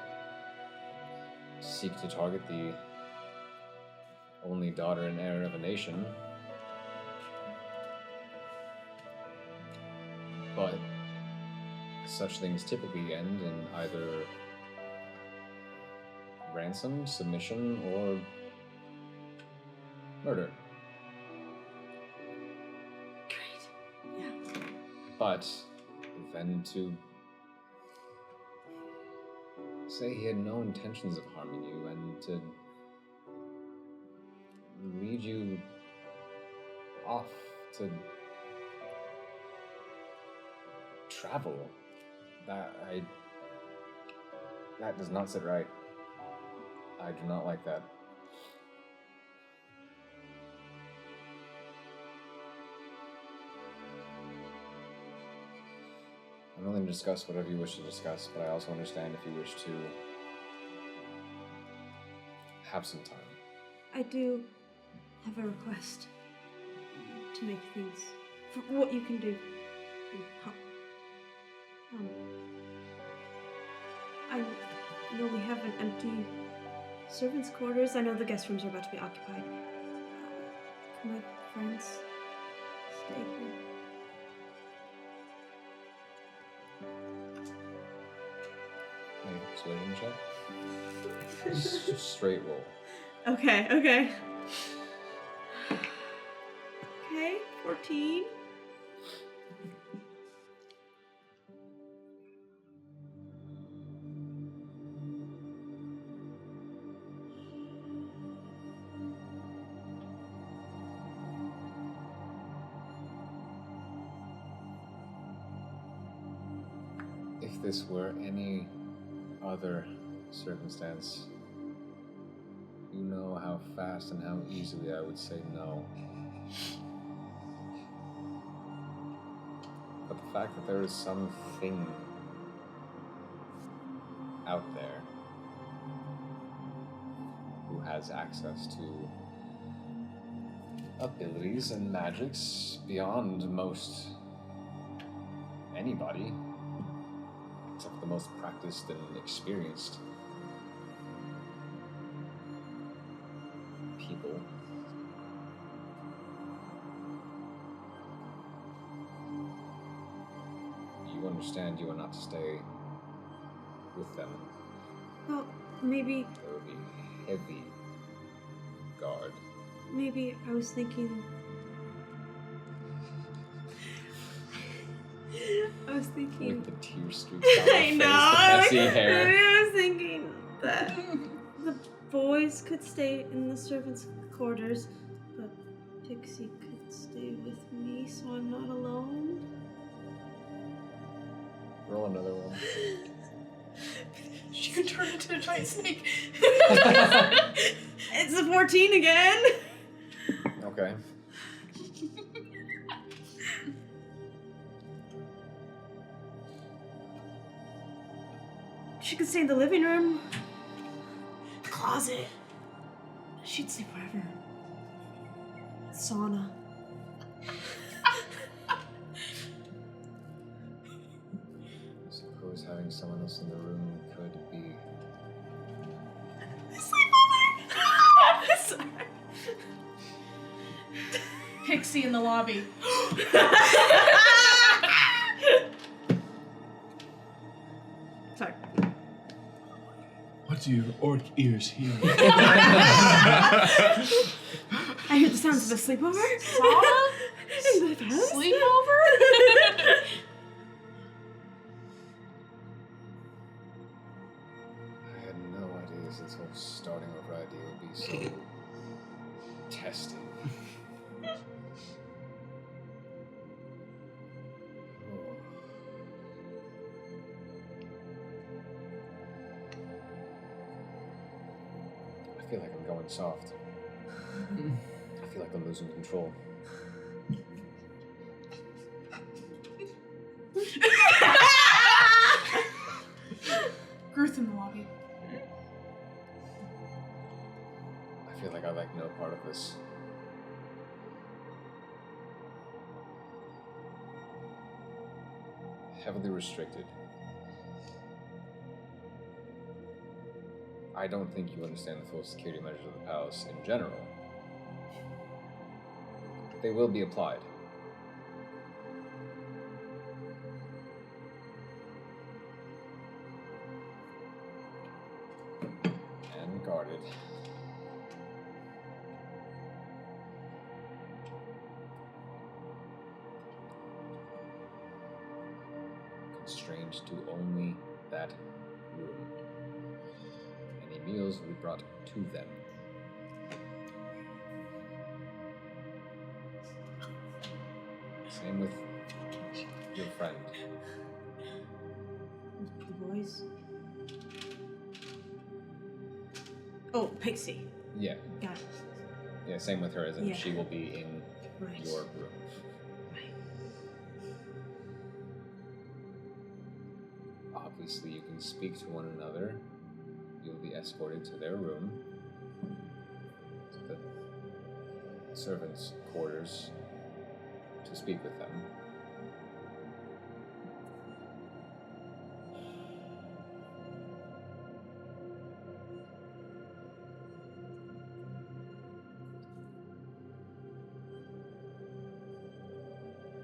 seek to target the only daughter and heir of a nation. But such things typically end in either ransom, submission, or murder. Great. Yeah. But then to say he had no intentions of harming you and to lead you off to travel, that does not sit right. I do not like that. I'm willing to discuss whatever you wish to discuss, but I also understand if you wish to have some time. I do have a request to make things for what you can do. I know we have an empty servants' quarters. I know the guest rooms are about to be occupied. Can my friends stay here? Persuasion check. Straight roll. Okay. Okay, 14. If this were any other circumstance, you know how fast and how easily I would say no. But the fact that there is something out there who has access to abilities and magics beyond most anybody, except for the most practiced and experienced people. You understand you are not to stay with them. Well, maybe There would be heavy guard. I was thinking I was thinking. With the tear streaks down her I face, know. the messy hair. I was thinking that the boys could stay in the servants' quarters, but Pixie could stay with me, so I'm not alone. Roll another one. She could turn into a giant snake. It's a 14 again. Okay. She could stay in the living room, closet. She'd sleep wherever. Sauna. I suppose having someone else in the room could be. Sleepover. Sorry. Pixie in the lobby. Sorry. What do your orc ears hear? I hear the sounds of a sleepover. Sauna? In the palace. Sleepover? I had no idea this whole starting over idea would be so testing. I feel like I'm going soft. I feel like I'm losing control. Girth in the lobby. I feel like I like no part of this. Heavily restricted. I don't think you understand the full security measures of the palace in general. They will be applied. And guarded. Constrained to only that room. Any meals will be brought to them. Same with your friend. The boys. Oh, Pixie. Yeah, Got it. yeah, same with her, as in Yeah. she will be in Right. your room. Right. Obviously, you can speak to one another. You'll be escorted to their room, to the servants' quarters, to speak with them.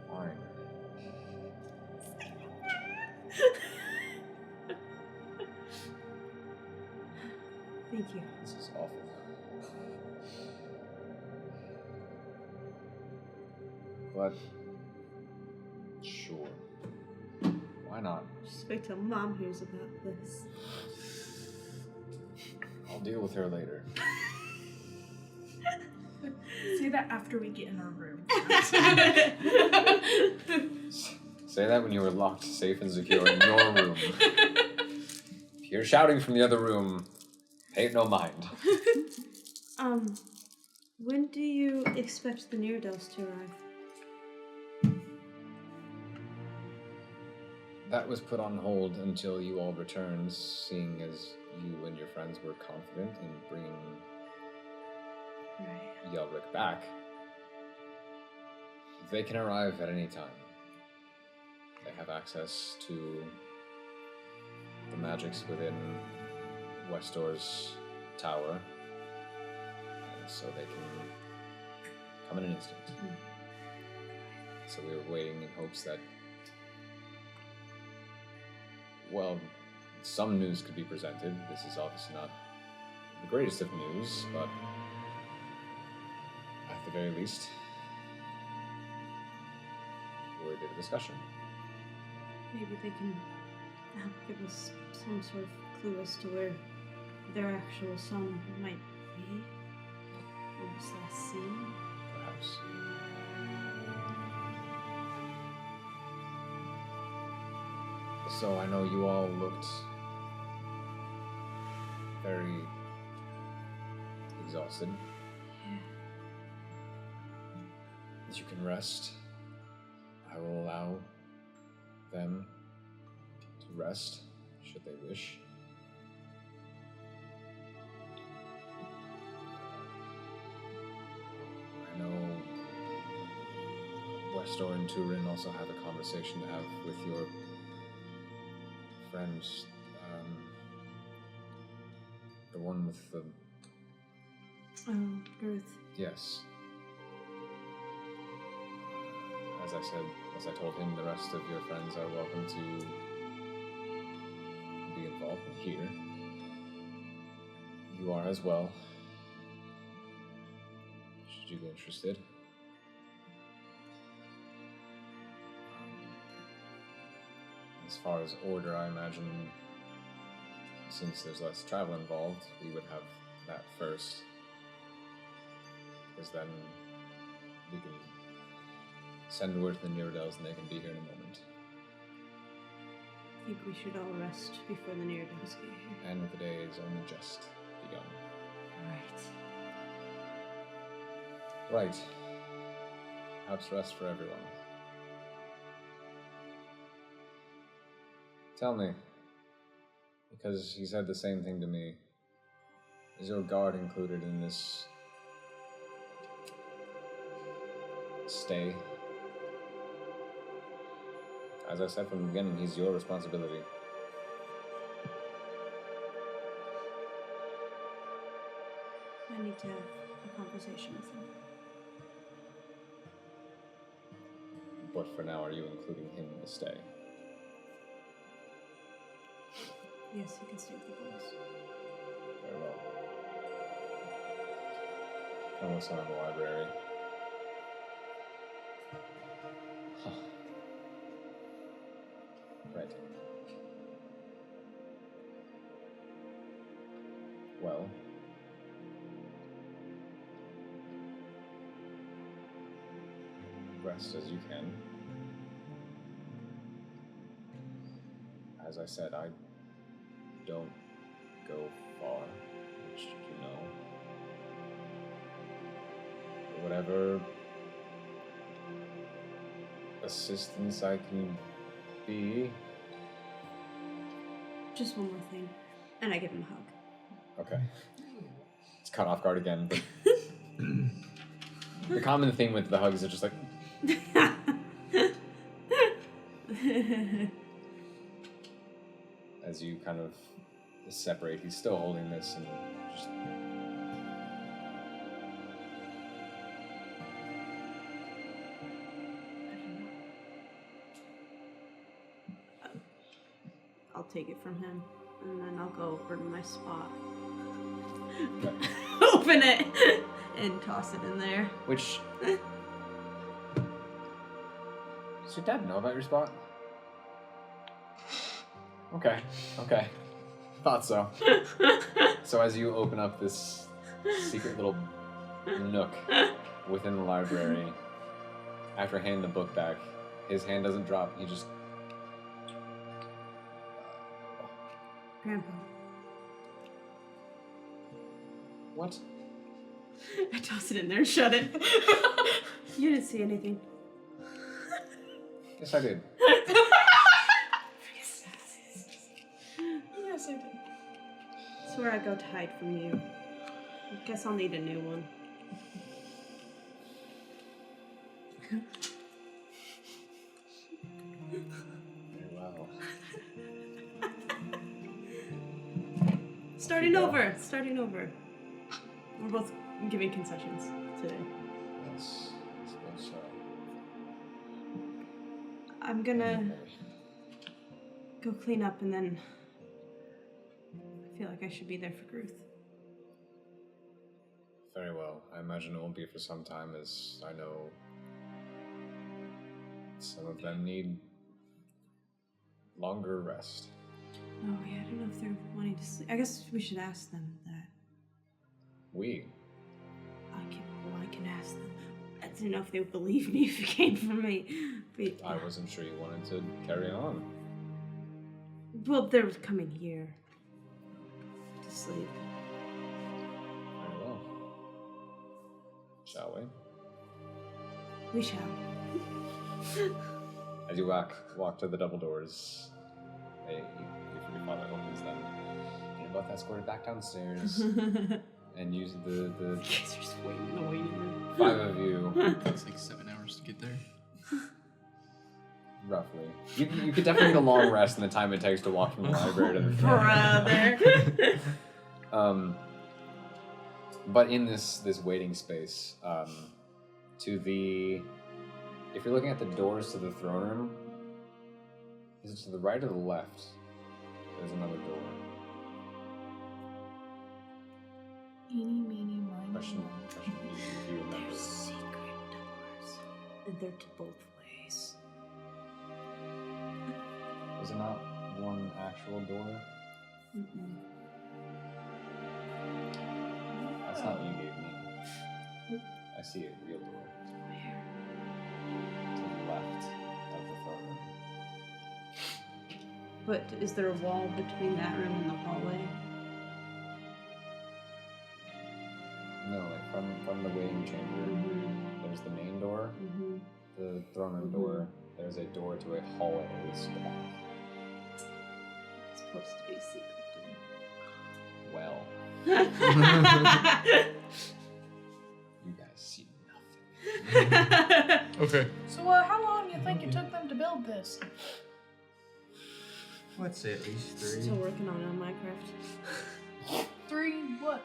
Fine. Thank you. This is awful. But sure. Why not? Just wait till Mom hears about this. I'll deal with her later. Say that after we get in our room. Say that when you were locked, safe, and secure in your room. If you're shouting from the other room, pay it no mind. When do you expect the Near-Dells to arrive? That was put on hold until you all returned, seeing as you and your friends were confident in bringing Right. Yelric back. They can arrive at any time. They have access to the magics within Westor's tower, and so they can come in an instant. So we were waiting in hopes that, well, some news could be presented. This is obviously not the greatest of news, but at the very least, worthy of discussion. Maybe they can help give us some sort of clue as to where their actual son might be. Or was last seen. Perhaps. So I know you all looked very exhausted. Yeah. As you can rest, I will allow them to rest, should they wish. I know Westor and Turin also have a conversation to have with your friends. The one with the... Oh, Ruth. Yes. As I told him, the rest of your friends are welcome to be involved here. You are as well, should you be interested. As far as order, I imagine, since there's less travel involved, we would have that first. Because then we can send word to the Neardels and they can be here in a moment. I think we should all rest before the Neardels get here. And the day is only just begun. Right. Perhaps rest for everyone. Tell me, because he said the same thing to me, is your guard included in this stay? As I said from the beginning, he's your responsibility. I need to have a conversation with him. But for now, are you including him in the stay? Yes, he can stay with the boys. Very well. Come with some in the library. Huh. Right. Well. Rest as you can. As I said, I don't go far, which you know. Whatever assistance I can be. Just one more thing. And I give him a hug. Okay. It's caught off guard again, but the common theme with the hugs is just like as you kind of separate, he's still holding this and just I'll take it from him, and then I'll go over to my spot. okay. Open it and toss it in there. Which does your dad know about your spot? Okay. Thought so. So as you open up this secret little nook within the library, after handing the book back, his hand doesn't drop, he just... Grandpa. What? I toss it in there and shut it. You didn't see anything. Yes, I did. Yes, I did. That's where I go to hide from you. I guess I'll need a new one. Very well. Starting over. We're both giving concessions today. Yes, I suppose so. I'm gonna go clean up and then I feel like I should be there for Ruth. Very well. I imagine it won't be for some time, as I know some of them need longer rest. Oh, yeah, I don't know if they're wanting to sleep. I guess we should ask them that. I can ask them. I didn't know if they would believe me if it came from me. But, I wasn't sure you wanted to carry on. well, they're coming here to sleep. Very well. Shall we? We shall. As you walk to the double doors, your father opens them. You're both escorted back downstairs and use the You guys are just waiting in the waiting room. 5 of you, It takes like 7 hours to get there. roughly. You could definitely get a long rest in the time it takes to walk from the library to the Brother. But in this waiting space, if you're looking at the doors to the throne room, is it to the right or the left? There's another door. Eeny, meeny, miny, Question if you remember. They're secret doors. And they're to both ways. Was it not one actual door? Mm-mm. That's not what you gave me. I see a real door Where? to the left of the throne room. But is there a wall between that room and the hallway? No, like from the waiting chamber, there's the main door, Mm-hmm. the throne room door. There's a door to a hallway at least to the back. It's supposed to be a secret Well, door. you guys see nothing. Okay. So, how long do you think it took them to build this? Let's say at least 3. Still working on it on Minecraft. 3 what?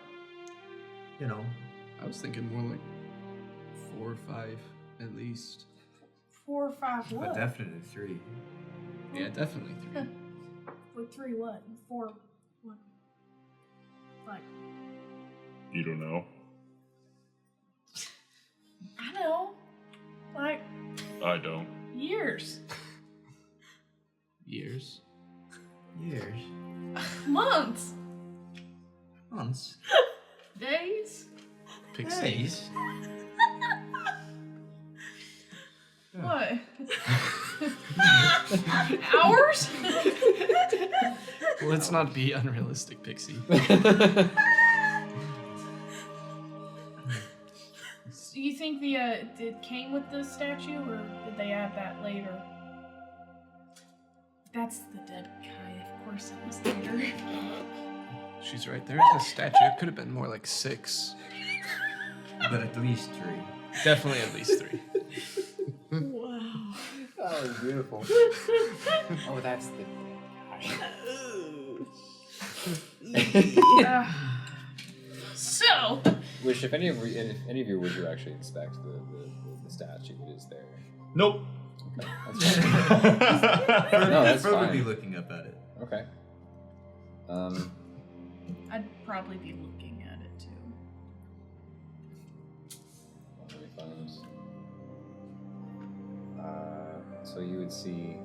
You know, I was thinking more like 4 or 5 at least. 4 or 5 what? but definitely 3. Yeah, definitely 3. With 3 what? 4 what? Like, You don't know. I know. Like, I don't. years. Years. Years. Months. Months. Days. Pixie. Days. What? Hours? Let's not be unrealistic, Pixie. So you think it came with the statue, or did they add that later? That's the dead guy. Of course, it was later. She's right. There's a statue. It could have been more like 6. But at least 3. Definitely at least 3. Wow. That was beautiful. Oh, that's the So, Which, if any of you would you actually expect the statue is there? Nope. Okay, that's fine. No, that's probably fine. looking up at it. Okay. I'd probably be looking at it too. What do we find? So you would see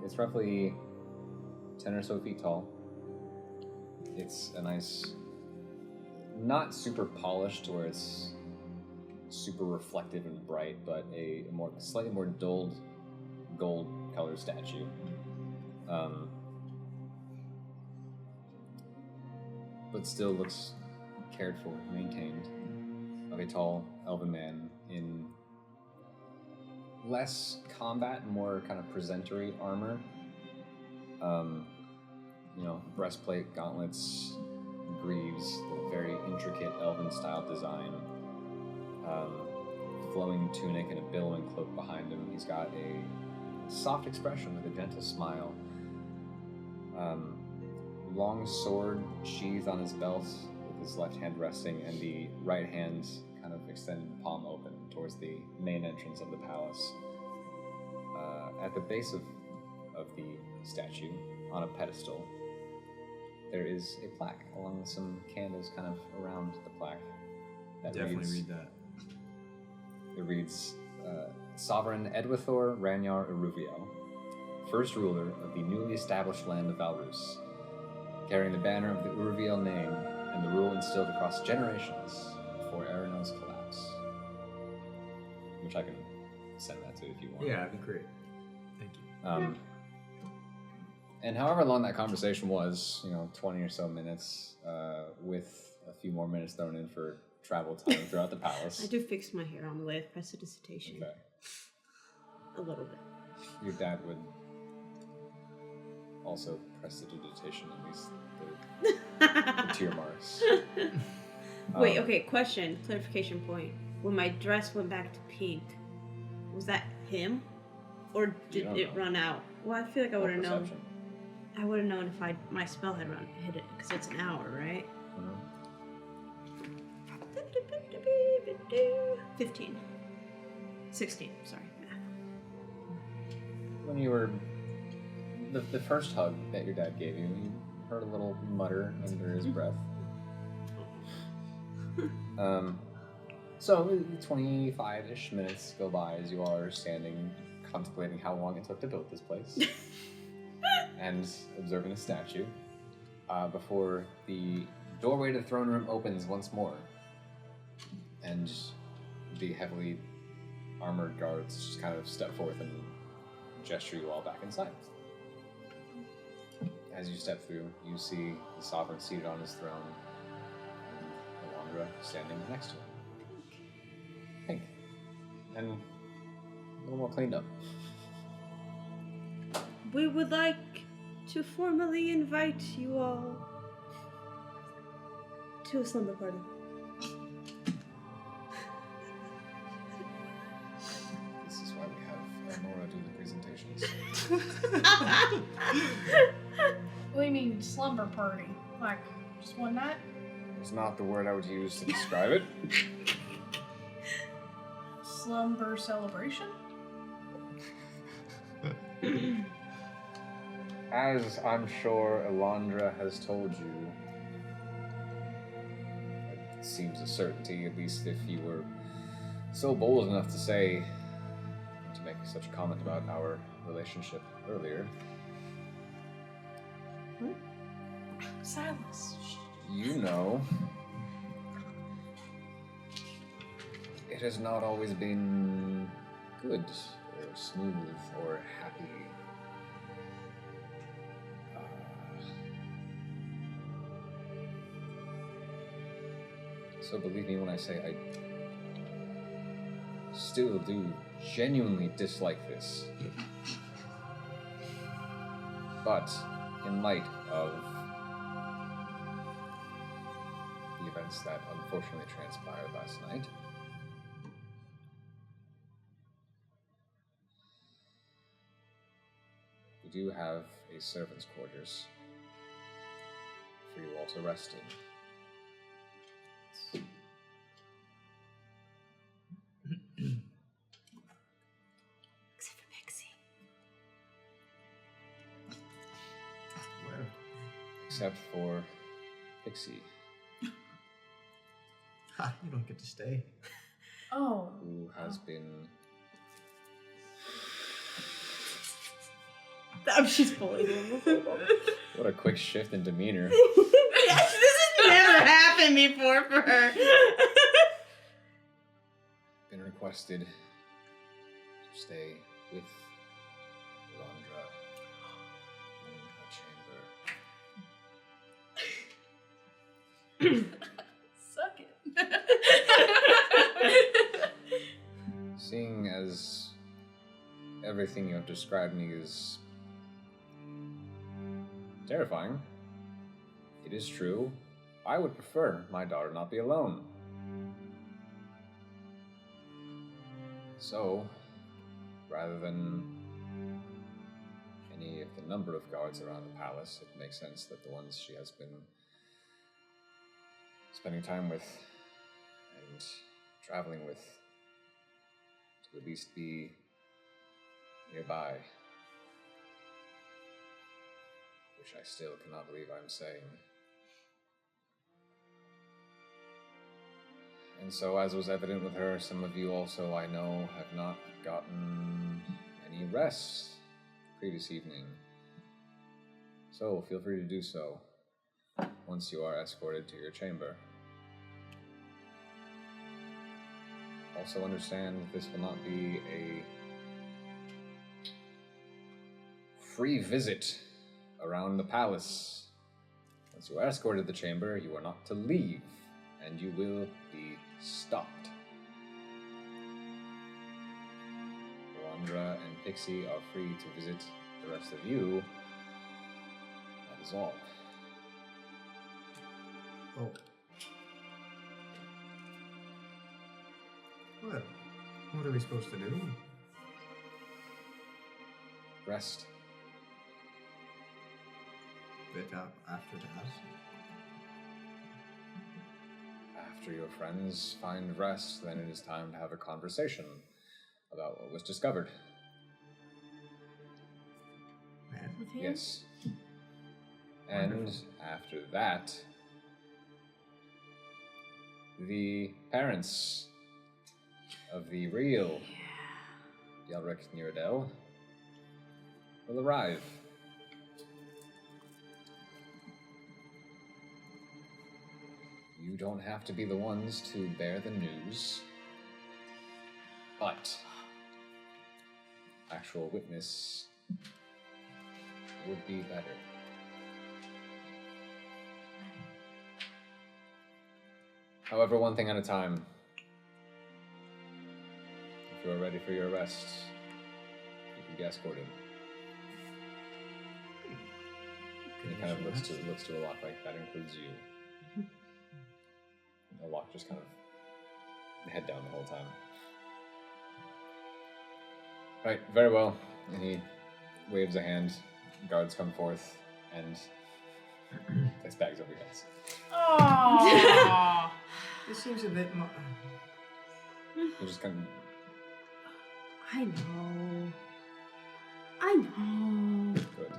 it's roughly 10 or so feet tall. It's a nice, not super polished to where it's super reflective and bright, but a slightly more dulled gold colored statue. But still looks cared for, maintained, of a tall elven man in less combat, more kind of presentory armor. Breastplate, gauntlets, greaves, the very intricate elven style design. Flowing tunic and a billowing cloak behind him. He's got a soft expression with a gentle smile. Long sword sheathed on his belt, with his left hand resting and the right hand kind of extended, palm open towards the main entrance of the palace. At the base of the statue, on a pedestal, there is a plaque, along with some candles kind of around the plaque. That Definitely read that. It reads, Sovereign Edwithor Ranyar Iruvio, first ruler of the newly established land of Valrus, carrying the banner of the Urviel name and the rule instilled across generations before Arenel's collapse. Which I can send that to if you want. Yeah, that'd be great. Thank you. And however long that conversation was, 20 or so minutes, with a few more minutes thrown in for travel time throughout the palace. I do fix my hair on the way of prestidigitation. Okay. A little bit. Your dad would also prestidigitation at least the tier marks. Wait, okay, question, clarification point. When my dress went back to pink, was that him? Or did it run out? Well, I feel like I would have known. Perception. I would have known if my spell had hit it, because it's an hour, right? Mhm. 15. 16, sorry. When you were the first hug that your dad gave you heard a little mutter under his breath. So 25-ish minutes go by as you all are standing contemplating how long it took to build this place and observing the statue before the doorway to the throne room opens once more and the heavily armored guards just kind of step forth and gesture you all back inside. As you step through, you see the sovereign seated on his throne and Alondra standing next to him. Pink. And a little more cleaned up. We would like to formally invite you all to a slumber party. This is why we have Nora do the presentations. What do you mean slumber party? Like just one night? It's not the word I would use to describe it. Slumber celebration? As I'm sure Alondra has told you, it seems a certainty, at least if you were so bold enough to say, to make such a comment about our relationship earlier. Silas. You know, it has not always been good or smooth or happy. So believe me when I say I still do genuinely dislike this. But in light of the events that unfortunately transpired last night, we do have a servant's quarters for you all to rest in. Except for Pixie. Where? Except for Pixie, Ha, you don't get to stay. Oh. who has been She's fully normal. what a quick shift in demeanor. Yes, this has never happened before for her. Been requested to stay with Alondra in her chamber. Suck it. Seeing as everything you have described me is terrifying, it is true, I would prefer my daughter not be alone. So, rather than any of the number of guards around the palace, it makes sense that the ones she has been spending time with and traveling with to at least be nearby. Which I still cannot believe I'm saying. And so, as was evident with her, some of you also, I know, have not gotten any rest previous evening. So feel free to do so once you are escorted to your chamber. Also understand that this will not be a free visit around the palace. Once you are escorted to the chamber, you are not to leave, and you will be stopped. Wandra and Pixie are free to visit the rest of you. That is all. Oh. What are we supposed to do? Rest. Bit up after that. After your friends find rest, then it is time to have a conversation about what was discovered. With him? Yes. And Wonderful. after that, the parents of the real Yelric Niradel will arrive. You don't have to be the ones to bear the news, but actual witness would be better. However, one thing at a time. If you are ready for your arrest, you can be escorted. And he kind of looks to Alok like that includes you. And Alok just kind of head down the whole time. Right, very well. And he waves a hand. Guards come forth and takes bags over your heads. Aww. This seems a bit more. You just kind of I know. I know. good.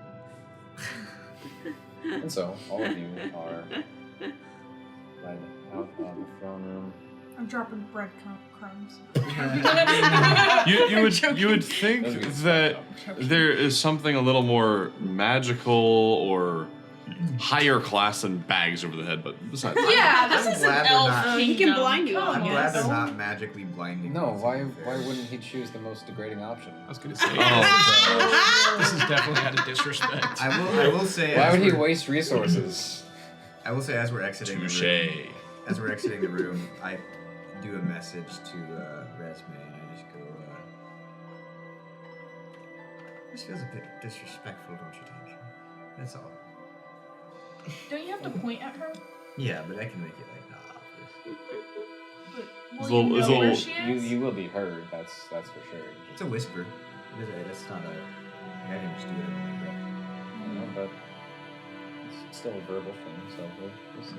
And so, all of you are led out of the throne room. I'm dropping bread crumbs. You would think Those are good that stuff. there is something a little more magical or higher class than bags over the head, but besides that, Yeah, this I'm is an glad they're elf not- He can kingdom. blind you Come all, I'm on. glad they're yes. not magically blinding. No, me, why to be fair. wouldn't he choose the most degrading option? I was gonna say Oh. this is definitely out of disrespect. I will say. Why as would he we're- waste resources? I will say, as we're exiting the room, touche. as we're exiting the room, I do a message to Resme, and I just go, this feels a bit disrespectful, don't you think? That's all. Don't you have to point at her? Yeah, but I can make it like, nah. But It's will a you little- know where it's a she You is? you will be heard. That's for sure. It's a whisper. That's not a. I can just do it. You know, but it's still a verbal thing, so we'll see.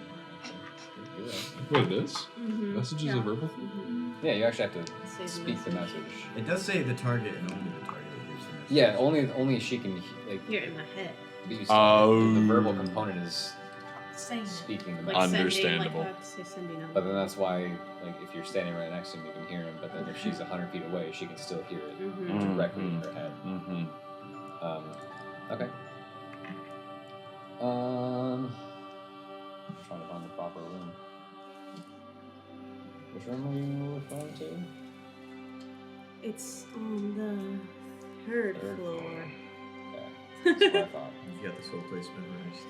You will. What it is? Mm-hmm. Message is a verbal thing? Yeah, you actually have to Say the speak the message. It does say the target and only the target hears the message. Yeah, only she can like. You're in my head. Be Oh. the verbal component is Saying it. speaking the Like message. Understandable. Sending, like, say sending out. But then that's why, like, if you're standing right next to him, you can hear him. But then if she's 100 feet away, she can still hear it Mm-hmm. directly in her head. Mm-hmm. Okay. I'm trying to find the proper room. Which room are you referring to? It's on the third Third floor. Okay, that's what I thought. You got this whole place memorized.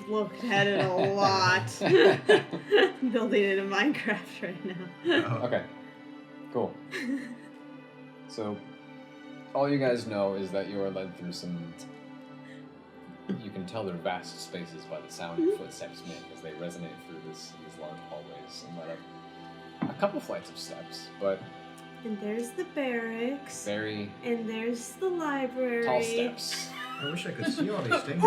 I've looked at it a lot. I'm building it in Minecraft right now. Oh. Okay, cool. So, all you guys know is that you are led through some. You can tell they're vast spaces by the sound of footsteps make as they resonate through these large hallways and let up a couple flights of steps, but And there's the barracks. very And there's the library. tall steps. I wish I could see all these things.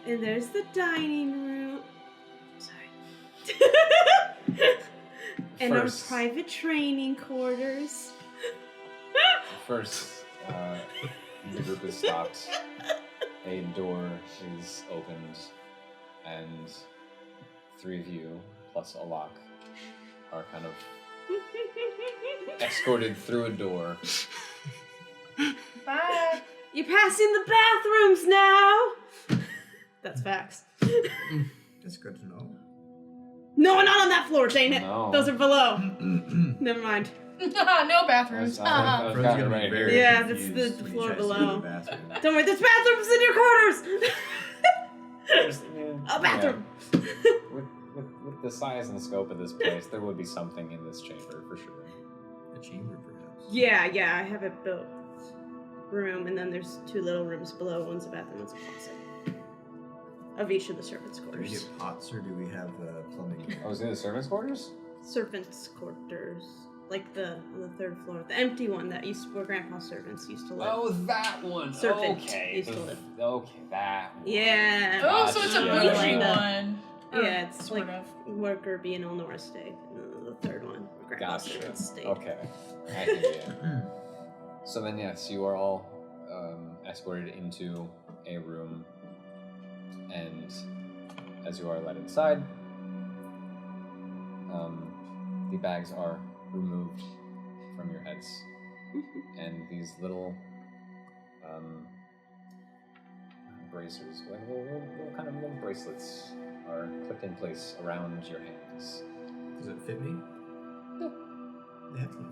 And there's the dining room. Sorry. And our First. private training quarters. First, the group is stopped. A door is opened, and three of you, plus Alok, are kind of escorted through a door Bye. You're passing the bathrooms now. That's facts. That's good to know. No, not on that floor, dang it. No. Those are below. Never mind. No bathrooms. I was Fro's kind gonna of be right very here. Yeah, that's confused the when he floor tries to go to below. the bathroom. Don't worry, there's bathrooms in your quarters. There's- A bathroom. With the size and scope of this place, there would be something in this chamber for sure. A chamber, perhaps. Yeah, I have a built room, and then there's 2 little rooms below. One's a bathroom, one's a closet. Of each of the servants' Do we quarters. get pots or do we have plumbing? Oh, is it the servants' quarters? Servants' quarters. Like on the 3rd floor. The empty one that used where Grandpa's servants used to live. Oh, that one. Servant Okay. used to live. Okay, that one. Yeah. Oh, so it's a Gotcha. bougie Yeah. one. Or Yeah, it's sort like of. where Gerby and Elnora stayed. And then the 3rd one where Grandpa's Gotcha. servants stayed. Okay. I hear you. So then, yes, you are all escorted into a room, and as you are led inside, the bags are removed from your heads, and these little bracers, little kind of little bracelets, are clipped in place around your hands. Does it fit me? No. They have to fit me.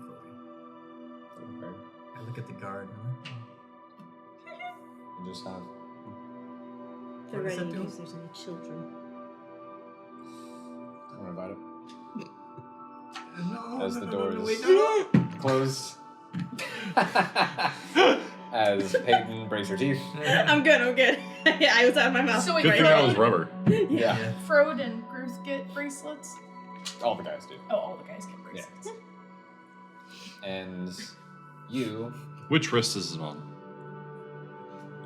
Okay. I look at the guard. And I'm like, You just have They're What does ready that in do? case there's any children. don't worry about it. no, As the doors wait, no. close. As Peyton breaks her teeth. I'm good. Yeah, I was out of my mouth. So wait, Good thing that was rubber. Yeah. Frode and Ruth get bracelets? All the guys do. Oh, all the guys get bracelets. And you Which wrist is it on?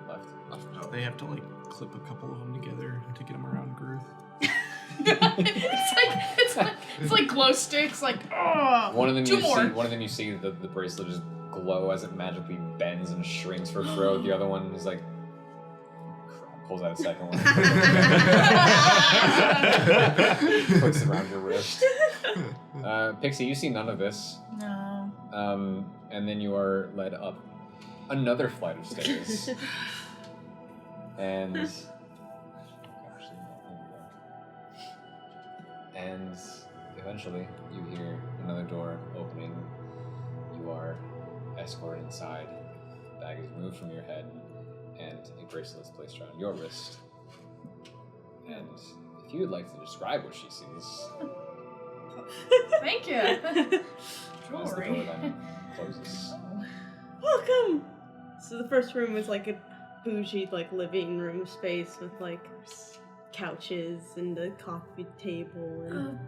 left. They have to like clip a couple of them together to get them around Groove. it's like glow sticks. Like, oh, One of them 2 you more. see. One of them you see the bracelet just glow as it magically bends and shrinks for Frode. The other one is like pulls out a second one, puts it around your wrist. Pixie, you see none of this. No. And then you are led up another flight of stairs. And and eventually you hear another door opening. You are escorted inside. The bag is removed from your head, and a bracelet is placed around your wrist. And if you would like to describe what she sees, Thank you. as the Jewelry. door then closes. Welcome. So the first room was like a bougie, like living room space with like couches and a coffee table and.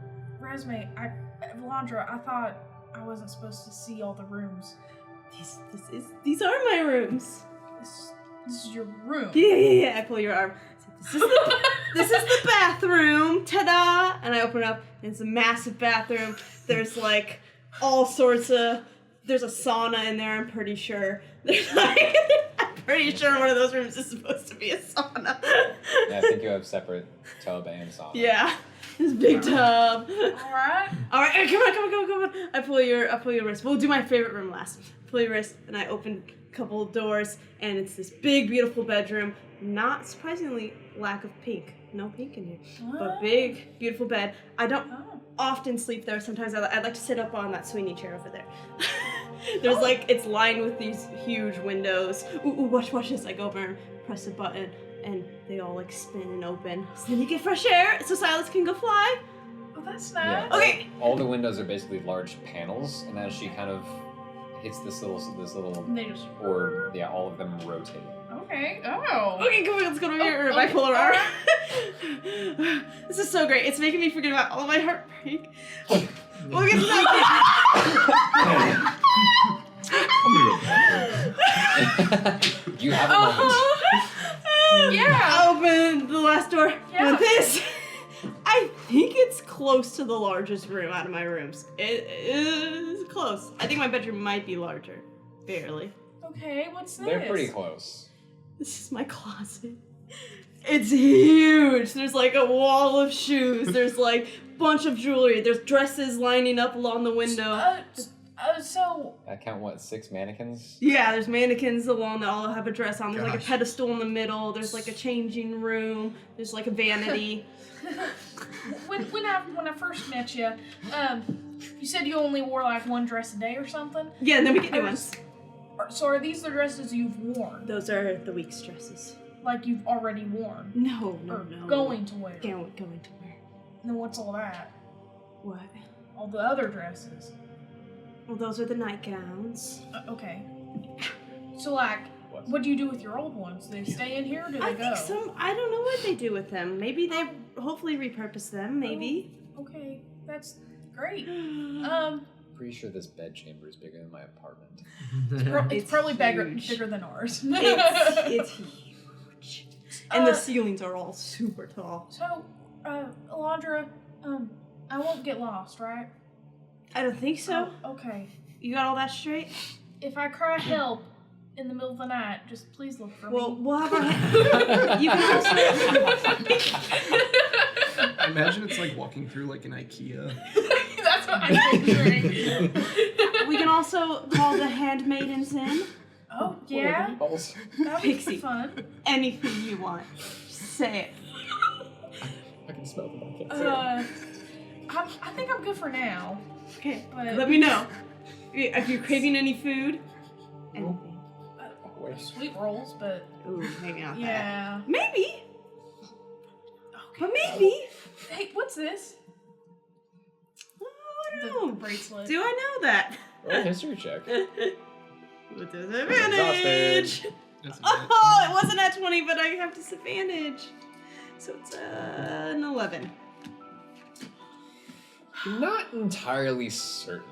Resume, Valandra, I thought I wasn't supposed to see all the rooms. These are my rooms. This is your room. Yeah. I pull your arm. This is the bathroom. Ta-da! And I open up. And it's a massive bathroom. There's like all sorts of. There's a sauna in there. I'm pretty sure. There's like. I'm pretty sure one of those rooms is supposed to be a sauna. Yeah, I think you have separate tub and sauna. Yeah. This big tub. Alright. Alright, come on. I pull your wrist. We'll do my favorite room last. Pull your wrist, and I open a couple of doors, and it's this big, beautiful bedroom. Not surprisingly, lack of pink. No pink in here. But big, beautiful bed. I don't often sleep there. Sometimes I'd like to sit up on that swingy chair over there. There's like, it's lined with these huge windows. Ooh, watch this. I go over and press a button, and they all like spin and open. So then you get fresh air, so Silas can go fly. Oh, that's Yeah. nice. Okay. All the windows are basically large panels, and as she kind of hits this little And they just. orb, yeah, all of them rotate. Okay. Oh. Okay, come on, let's go to your room. I pull her arm. This is so great. It's making me forget about all my heartbreak. We'll get to that. You have a moment. Yeah. I open the last door. Yeah. With this, I think it's close to the largest room out of my rooms. It is close. I think my bedroom might be larger. Barely. Okay, what's this? They're pretty close. This is my closet. It's huge. There's like a wall of shoes. There's like a bunch of jewelry. There's dresses lining up along the window. So I count what, 6 mannequins? Yeah, there's mannequins alone that all have a dress on. There's like a Gosh. pedestal in the middle. There's like a changing room. There's like a vanity. when I first met you, you said you only wore like one dress a day or something. Yeah, and then we get new ones. So are these the dresses you've worn? Those are the week's dresses. Like you've already worn? No. Or going to wear? Going to wear. Then what's all that? What? All the other dresses. Well, those are the nightgowns. Okay. So like, what do you do with your old ones? Do they stay in here or do they go? I don't know what they do with them. Maybe they hopefully repurpose them, maybe. Oh, okay, that's great. Pretty sure this bed chamber is bigger than my apartment. It's probably huge. bigger than ours. It's huge. And the ceilings are all super tall. So, Alondra, I won't get lost, right? I don't think so. Oh, okay. You got all that straight? If I cry help in the middle of the night, just please look for Well, me. we'll have our... You can also... I imagine it's like walking through like an IKEA. That's what I'm picturing. We can also call the handmaidens in. Oh, yeah? Balls. That'd be Pixie. fun. Anything you want. Say it. I can smell them. I can't see them. I think I'm good for now. Okay, But let me know. If you're craving any food, anything. Wait. Sweet rolls, but Ooh, maybe not that. yeah. Maybe. But maybe. Hey, what's this? Oh, I The don't know. bracelet. Do I know that? Roll a history check. With disadvantage. That's a bit- Oh, it wasn't at 20, but I have disadvantage. So it's an 11. Not entirely certain.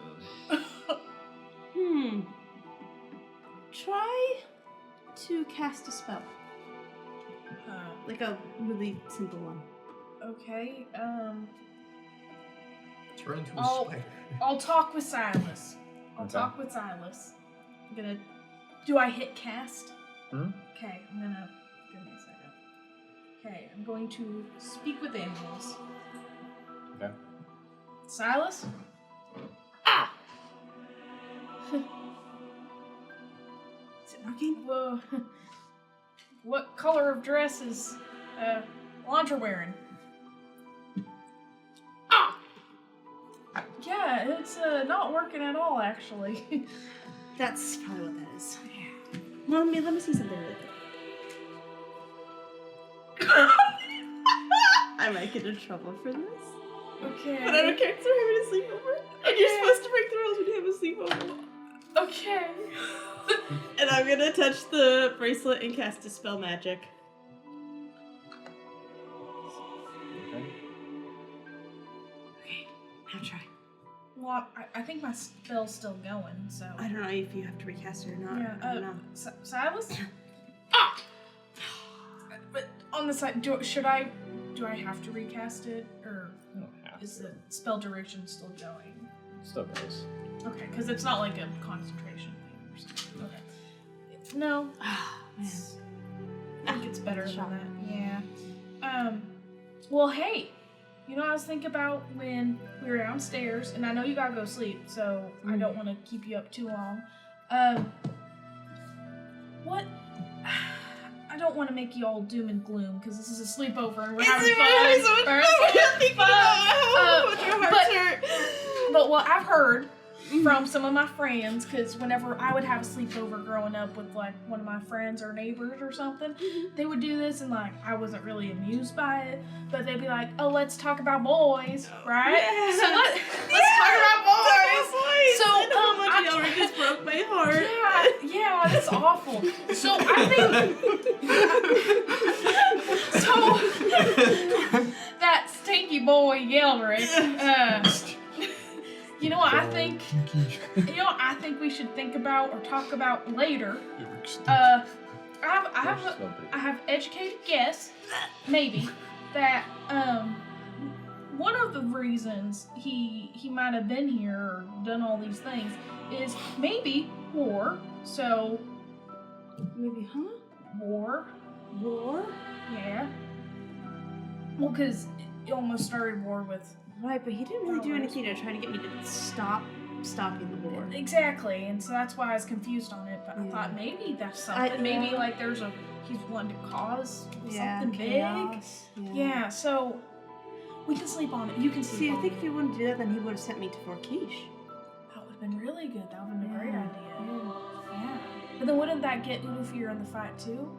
Try to cast a spell. Like a really simple one. Okay, Turn into a Oh. spider. I'll talk with Silas. I'm gonna... Do I hit cast? Hmm? Okay, I'm gonna... Give me a second. Okay, I'm going to speak with animals. Okay. Silas? Is it working? Whoa. What color of dress is Alondra wearing? Yeah, it's not working at all, actually. That's probably what that is. Well, let me see something really quick. I might get in trouble for this. Okay. But I don't care because we're having a sleepover. And you're supposed to break the rules when you have a sleepover. Okay. And I'm gonna touch the bracelet and cast Dispel Magic. Okay, now try. Well, I think my spell's still going, so... I don't know if you have to recast it or not. Yeah, I don't know. Silas? But on the side, do I have to recast it, or I don't have is to. the spell duration still going? Still goes. Okay, because it's not like a concentration thing or something. Okay. No. It's, I think it's better than that. Yeah. Well, hey. You know what I was thinking about when we were downstairs, and I know you gotta go sleep, so I don't want to keep you up too long. What? I don't want to make you all doom and gloom because this is a sleepover and we're having fun. But what I've heard from some of my friends, because whenever I would have a sleepover growing up with like one of my friends or neighbors or something, they would do this and like I wasn't really amused by it, but they'd be like, "Oh, let's talk about boys, right?" Yeah. So let's talk about boys. So how much Yelric just broke my heart. Yeah, that's awful. So I think that stinky boy Yelric. You know what I think? You know what I think we should think about or talk about later? I have educated guess, maybe, that one of the reasons he might have been here or done all these things is maybe war. So Maybe, war, War? yeah. Well, because it almost started war with. Right, but he didn't really do anything to try to get me to stop stopping the war. Exactly, and so that's why I was confused on it. But I thought maybe that's something. Maybe like he's wanting to cause something chaos. big. Yeah. So we can sleep on it. You can sleep. See, on I think it. if he wouldn't do that, then he would have sent me to Fort Quiche. That would have been really good. That would have been a great idea. Yeah. But then wouldn't that get Udofear in the fight too?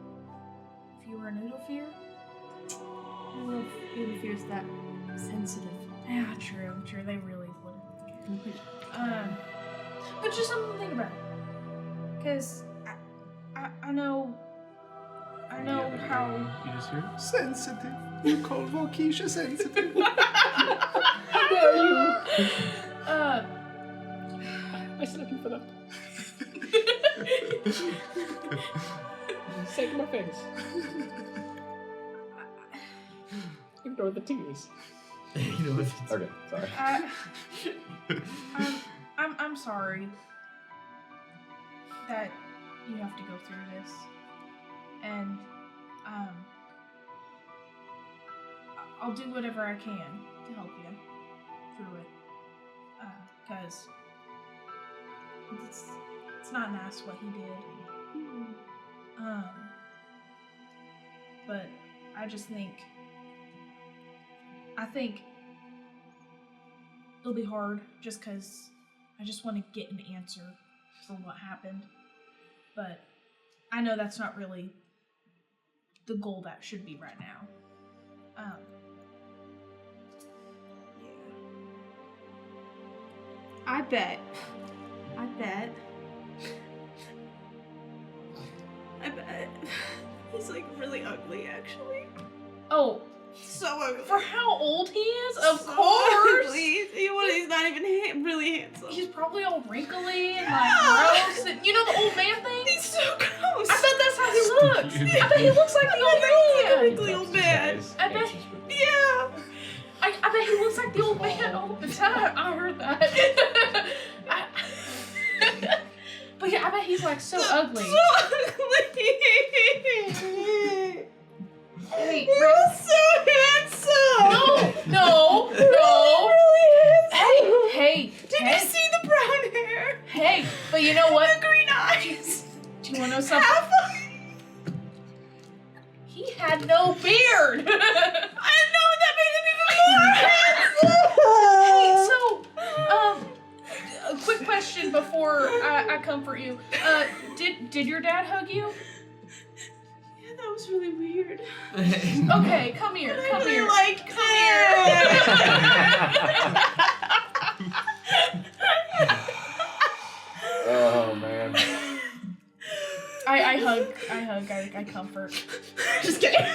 If you were an Udofear? I don't know if Udofear's that sensitive. Yeah, true. They really wouldn't. But just something to think about. Because I know how. You just hear sensitive. You call Volkeisha sensitive. How dare you? I slept for that. Save my face. Ignore the tears. Okay, sorry. I'm sorry that you have to go through this, and I'll do whatever I can to help you through it, because it's not nice what he did. But I think it'll be hard just because I just want to get an answer for what happened. But I know that's not really the goal that should be right now. I bet. He's like really ugly, actually. Oh, So ugly. for how old he is? Of So course! ugly. He's not even really handsome. He's probably all wrinkly and like gross. And, you know the old man thing? He's so gross. I bet that's how he looks. I bet he looks like the old man. Wrinkly old man. I bet. Yeah. I bet he looks like the old man all the time. I heard that. But yeah, I bet he's like so ugly. So ugly. Hey, He was so handsome. No. Really handsome. Hey. Did you see the brown hair? Hey, but you know what? The green eyes. Do you want to know something? He had no beard. I know that made him even more handsome. Hey, so, a quick question before I comfort you. Did your dad hug you? Yeah, that was really weird. Okay, come here. I Come really here. liked Come here. Oh man. I hug, I comfort. Just kidding.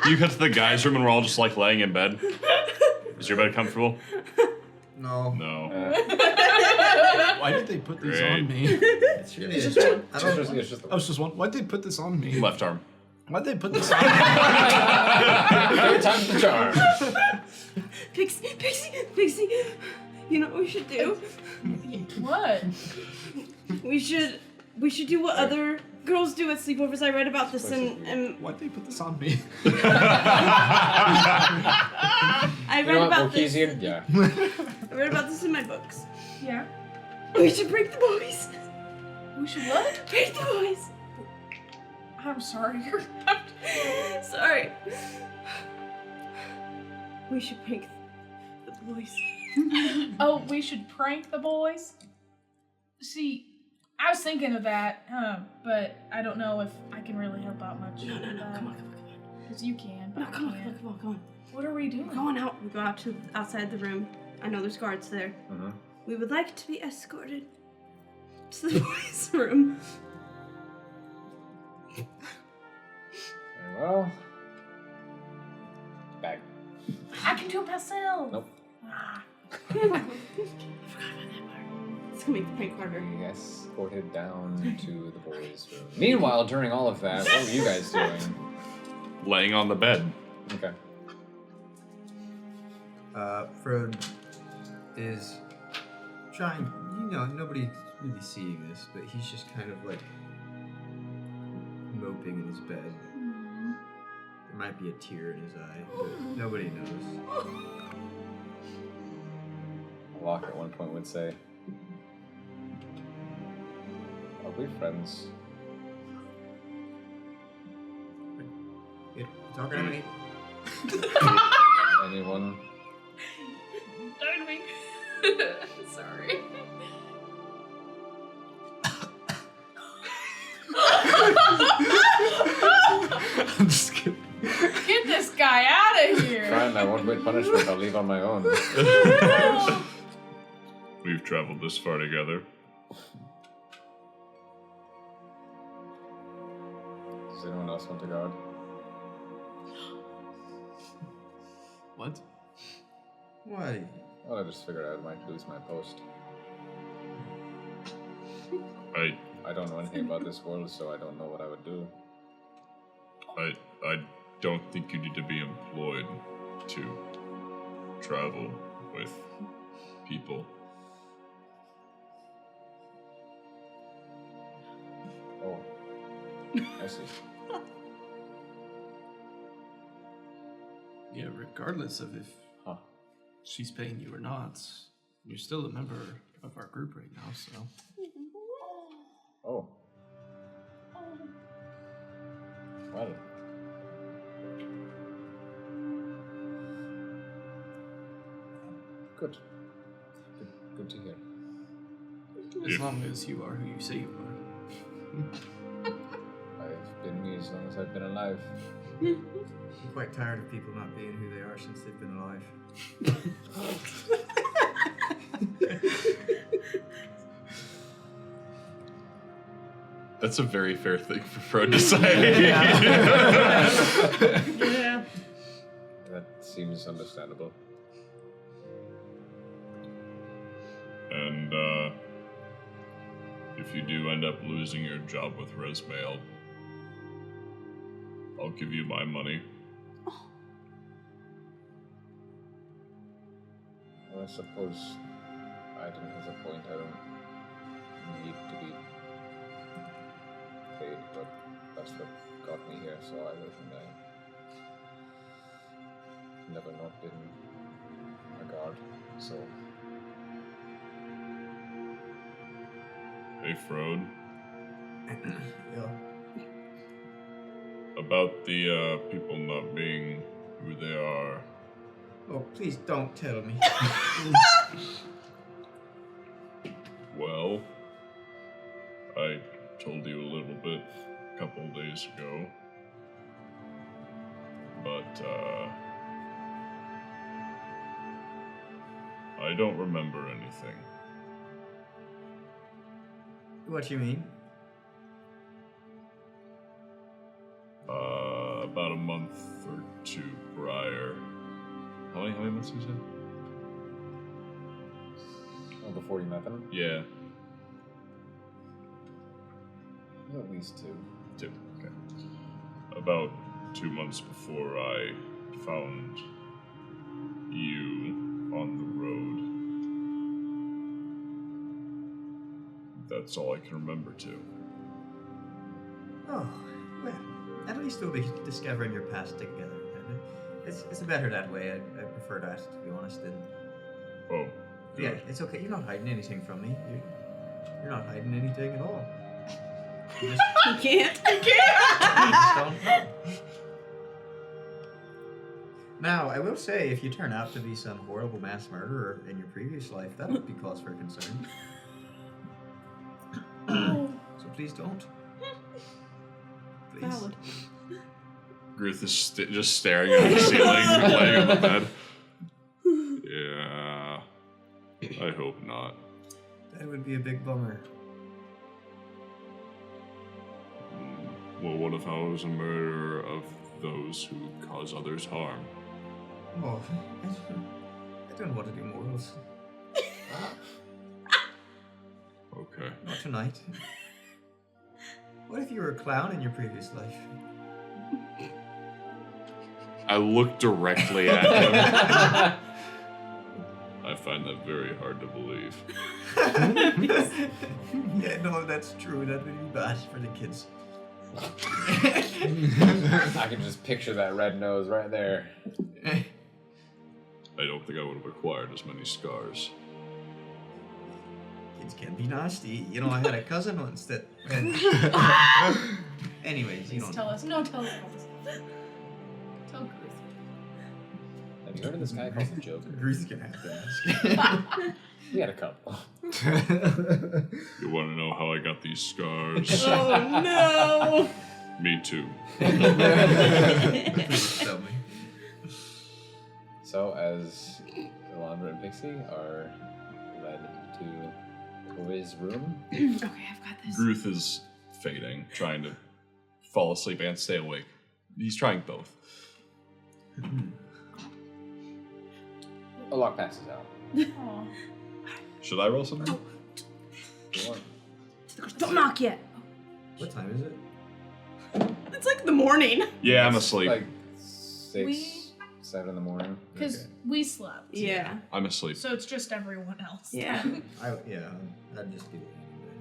You cut to the guys' room and we're all just like laying in bed. Is your bed comfortable? No. No. Why did they put these Great. on me? It's really. It's just one. I don't. It's just I was just wondering, why'd they put this on me? Left arm. Why'd they put this on me? Third time's the charm. Pixie. You know what we should do? What? We should do what other girls do at sleepovers. I read about this and Why'd they put this on me? I You read know what, about this. Borkesian? Yeah. I read about this in my books. Yeah. We should break the boys. We should what? Break the boys. I'm sorry. Sorry. We should break the boys. Oh, we should prank the boys? See, I was thinking of that, but I don't know if I can really help out much. No, come on. Because you can, but No, I come can't. on. What are we doing? We're going out. We go out to outside the room. I know there's guards there. Mm-hmm. We would like to be escorted to the boys' room. Very well. Bag. I can do it myself. Nope. Ah. I forgot about that part. It's gonna make the prank harder. We escorted down to the boys' room. Meanwhile, during all of that, what were you guys doing? Laying on the bed. Okay. Frode is trying. Nobody's really seeing this, but he's just kind of like moping in his bed. There might be a tear in his eye, but nobody knows. Locke at one point would say, "Are we friends?" You talking to me? Anyone? Timing. Sorry. I'm just kidding. Get this guy out of here. Fine, I won't wait punishment. I'll leave on my own. We've traveled this far together. Does anyone else want to guard? What? Why? Well, I just figured I might lose my post. I don't know anything about this world, so I don't know what I would do. I don't think you need to be employed to travel with people. Oh, I see. Yeah, regardless of if she's paying you or not, you're still a member of our group right now, so. Oh. Well. Good. Good to hear. As long as you are who you say you are. I've been me as long as I've been alive. I'm quite tired of people not being who they are since they've been alive. That's a very fair thing for Fro to say. Yeah. That seems understandable. And if you do end up losing your job with Resmail, I'll give you my money. Well, I suppose Aiden has a point. I don't need to be paid, but that's what got me here, so I live and I never not been a guard, so... Hey, Frode. Yeah. About the people not being who they are. Oh, please don't tell me. Well, I told you a little bit a couple of days ago, but I don't remember anything. What you mean? About a month or two prior. How many months you said? Oh, before you met them? Yeah. At least two. Two, okay. About 2 months before I found you on the road. That's all I can remember too. Oh, well, at least we'll be discovering your past together. It's better that way. I prefer that, to be honest. And Oh, good. yeah, it's okay. You're not hiding anything from me. You're not hiding anything at all. You just, You can't. you just don't know. Now, I will say, if you turn out to be some horrible mass murderer in your previous life, that would be cause for concern. So please don't. Please. Valid. Griff is just staring at the ceiling, laying on the bed. Yeah, I hope not. That would be a big bummer. Well, what if I was a murderer of those who cause others harm? Oh, I don't want to do morals. Okay. Not tonight. What if you were a clown in your previous life? I look directly at him. I find that very hard to believe. Yeah, no, that's true. That would be bad for the kids. I can just picture that red nose right there. I don't think I would have acquired as many scars. Cousins can be nasty. You know, I had a cousin once that. Anyways, you Please don't tell know. us. No, tell us about this. Tell Gruth. Have you heard of this guy called the Joker? Ruth's gonna have to He had a couple. ask. You want to know how I got these scars? Oh no! Me too. Please tell me. So, as Alondra and Pixie are led to Chloe's room, Okay, I've got this. Gruth is fading, trying to fall asleep and stay awake. He's trying both. a lock passes out. Aw. Should I roll something? You want- Don't knock yet. What time is it? It's like the morning. Yeah, I'm asleep. Like 6, 7 in the morning. Because Okay. we slept. Yeah. I'm asleep. So it's just everyone else. Yeah. I'd just be laying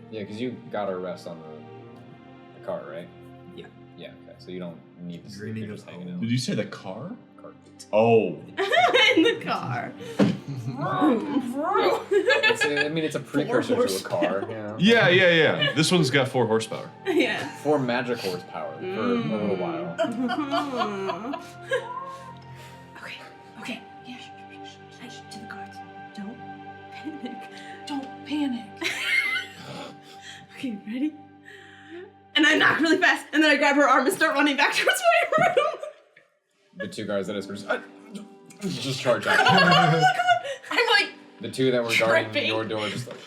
in Yeah, because you got a rest on the car, right? Yeah. Yeah, okay. So you don't need to sleep. Dreaming You're of just hanging home. out. Did you say the car? Car. Oh. In the car. It's a precursor to a car. Yeah. This one's got 4 horsepower. Yeah. 4 magic horsepower for a little while. Okay. Yeah. Hey, to the cards. Don't panic. Don't panic. Okay, ready? And I knock really fast, and then I grab her arm and start running back towards my room. The 2 guards that just charge out. I'm like, The 2 that were guarding Tripping. your door just like.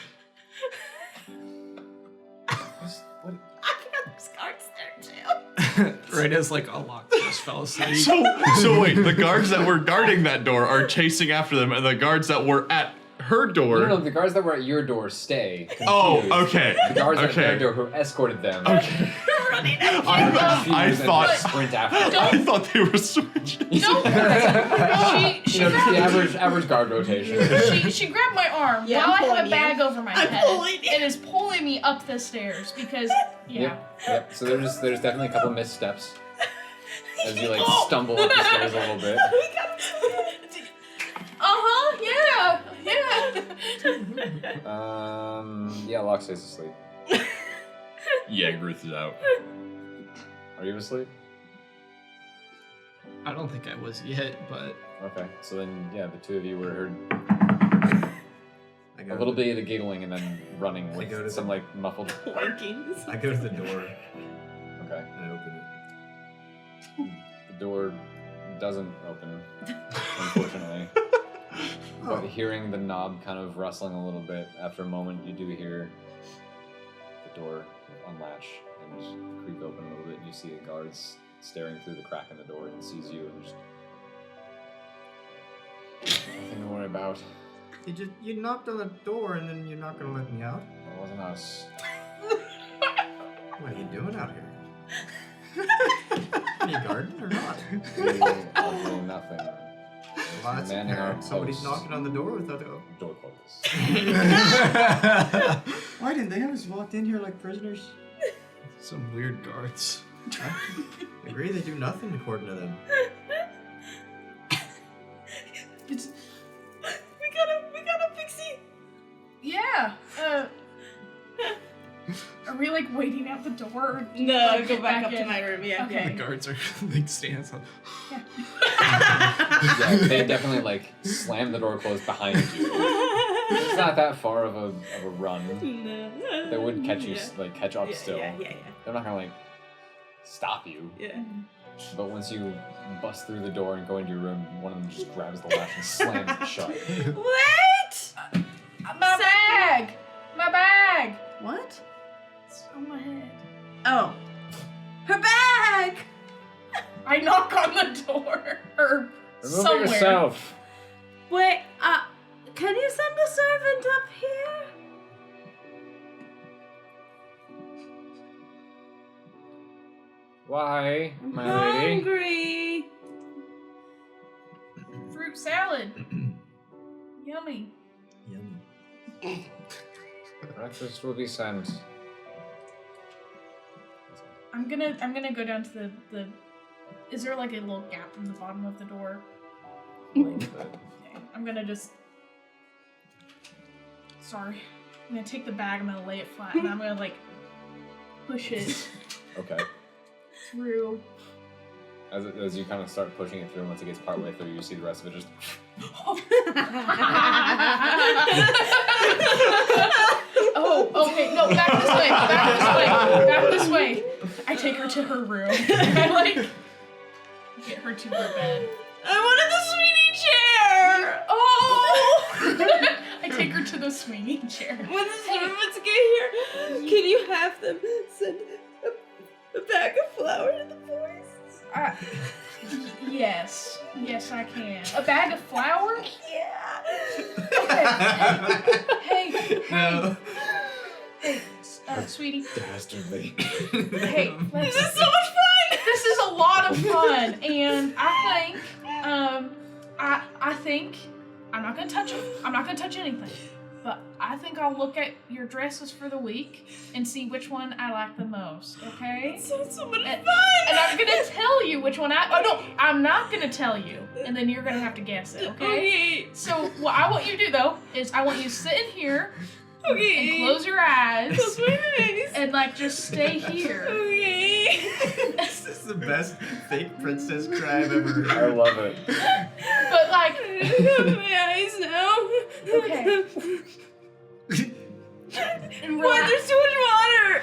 What? I got those cards there too. Right as like a lock just fell asleep. So wait, the guards that were guarding that door are chasing after them, and the guards that were at her door. No, the guards that were at your door stay. Oh, confused. okay. The guards at their Okay. door who escorted them. Okay. Running I confused and thought just sprint after them. I thought they were switching. no. She You know, just the grabbed, average guard rotation. she grabbed my arm Yeah, while I'm I have pulling a bag you. over my I'm head pulling you. and is pulling me up the stairs because Yep. So there's definitely a couple missteps as you like stumble up the stairs a little bit. Yeah. Yeah, Locke stays asleep. Yeah, Gruth is out. Are you asleep? I don't think I was yet, but Okay. So then, yeah, the 2 of you were heard I a go little to bit of giggling and then running I go to with some the- like muffled. Workings. I go to the door Okay. and I open it. The door doesn't open, unfortunately. But hearing the knob kind of rustling a little bit, after a moment, you do hear the door unlatch and creak open a little bit. And you see a guard staring through the crack in the door and sees you and just nothing to worry about. You knocked on the door and then you're not gonna let me out? It wasn't us. What are you doing out here? Are you garden or not? We are doing nothing. Well, that's Manning our apparent. Somebody's post. knocking on the door without a... Door closes. Why didn't they have us walked in here like prisoners? some weird guards. I agree, they do nothing according to them. We gotta Pixie. Yeah. Are we like waiting at the door? No, Like, go get back up in? to my room. Yeah. Okay. The guards are like stands on. Yeah, they definitely like slam the door closed behind you. It's not that far of a run. No. They would catch you, Yeah. like catch up still. Yeah. They're not gonna like stop you. Yeah. But once you bust through the door and go into your room, one of them just grabs the latch and slams it shut. Wait! My bag! My bag! What? It's on my head. Oh. Her bag! I knock on the door. Or Remove somewhere. it yourself. Wait, can you send a servant up here? Why, my lady? Hungry. Fruit salad. Yummy. Yummy. Breakfast will be sent. I'm gonna go down to the is there like a little gap in the bottom of the door? Okay, I'm gonna just sorry. gonna take the bag, I'm gonna lay it flat, and I'm gonna like push it Okay. through. As you kind of start pushing it through, once it gets partway through, you see the rest of it just. Oh, okay, no, back this way, back this way, back this way. I take her to her room. I like get her to her bed. I wanted the Sweeney chair! Oh! I take her to the swinging chair. When the servants get here, can you have them send a bag of flour to the boys? Yes. Yes, I can. A bag of flour? Yeah. Okay. Hey. No. Hey, sweetie. Dastardly. Hey, let's. This is so much fun! This is a lot of fun, and I think, I'm not gonna touch it. I'm not gonna touch anything. But I think I'll look at your dresses for the week and see which one I like the most, okay? That sounds so much fun! And I'm gonna tell you which one I'm not gonna tell you. And then you're gonna have to guess it, okay? So what I want you to do though, is I want you to sit in here and close your eyes. Close my eyes. And like just stay here. Okay. This is the best fake princess cry I've ever heard. I love it. But like Close my eyes now. Okay. And What? relax. There's too much water!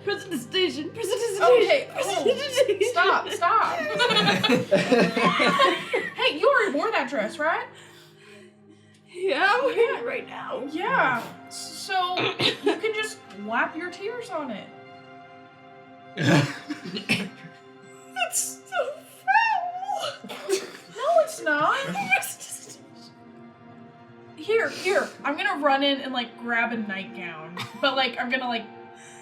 Presentation. Okay, stop. Hey, you already wore that dress, right? Yeah, I'm wearing it right now. Yeah. So you can just wipe your tears on it. That's so foul. No, it's not. Here. I'm gonna run in and like grab a nightgown, but like I'm gonna like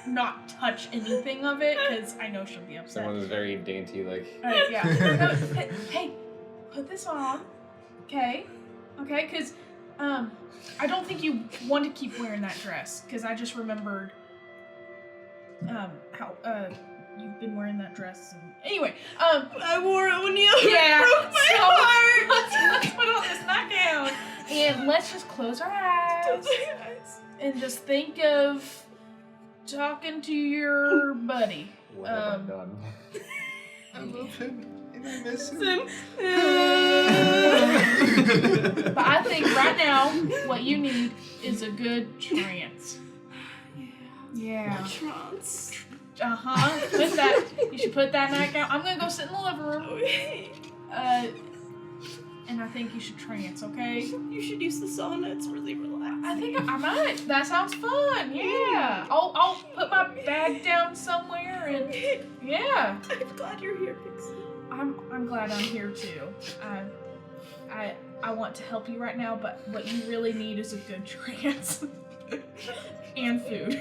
not touch anything of it because I know she'll be upset. Someone is very dainty, like. Yeah. No, hey, put this on, okay? Okay, because I don't think you want to keep wearing that dress because I just remembered how you've been wearing that dress. And, anyway, I wore it when you broke my so heart. Let's put on this nightgown and let's just close our eyes. Close my eyes. And just think of talking to your buddy. What have I done? I love him and I miss him. But I think right now what you need is a good trance. Yeah. Trance. Put that. You should put that nightgown. I'm gonna go sit in the living room. Okay. And I think you should trance, okay? You should use the sauna. It's really relaxing. I think I might. That sounds fun. Yeah. I'll put my bag down somewhere and yeah. I'm glad you're here, Pixie. I'm glad I'm here too. I want to help you right now, but what you really need is a good trance and food.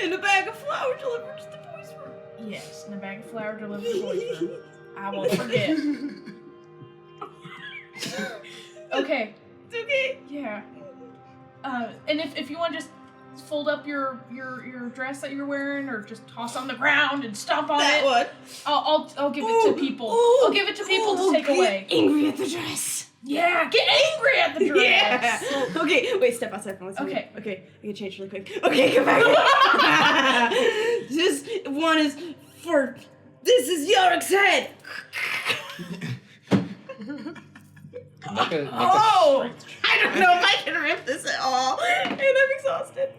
And a bag of flour delivered to the boys' room. Yes, and a bag of flour delivered to the boys' room. I won't forget. Okay. It's okay. Yeah. And if you want to just fold up your dress that you're wearing, or just toss on the ground and stomp on That it, one. I'll give it to people. I'll give it to people to take away. Angry at the dress. Yeah, get angry at the dress. Yeah. Okay, wait, step outside from Okay. Okay, I can change really quick. Okay, come back. This one is for. This is Yorick's head. Make a Oh! strength check. I don't know if I can rip this at all, and I'm exhausted.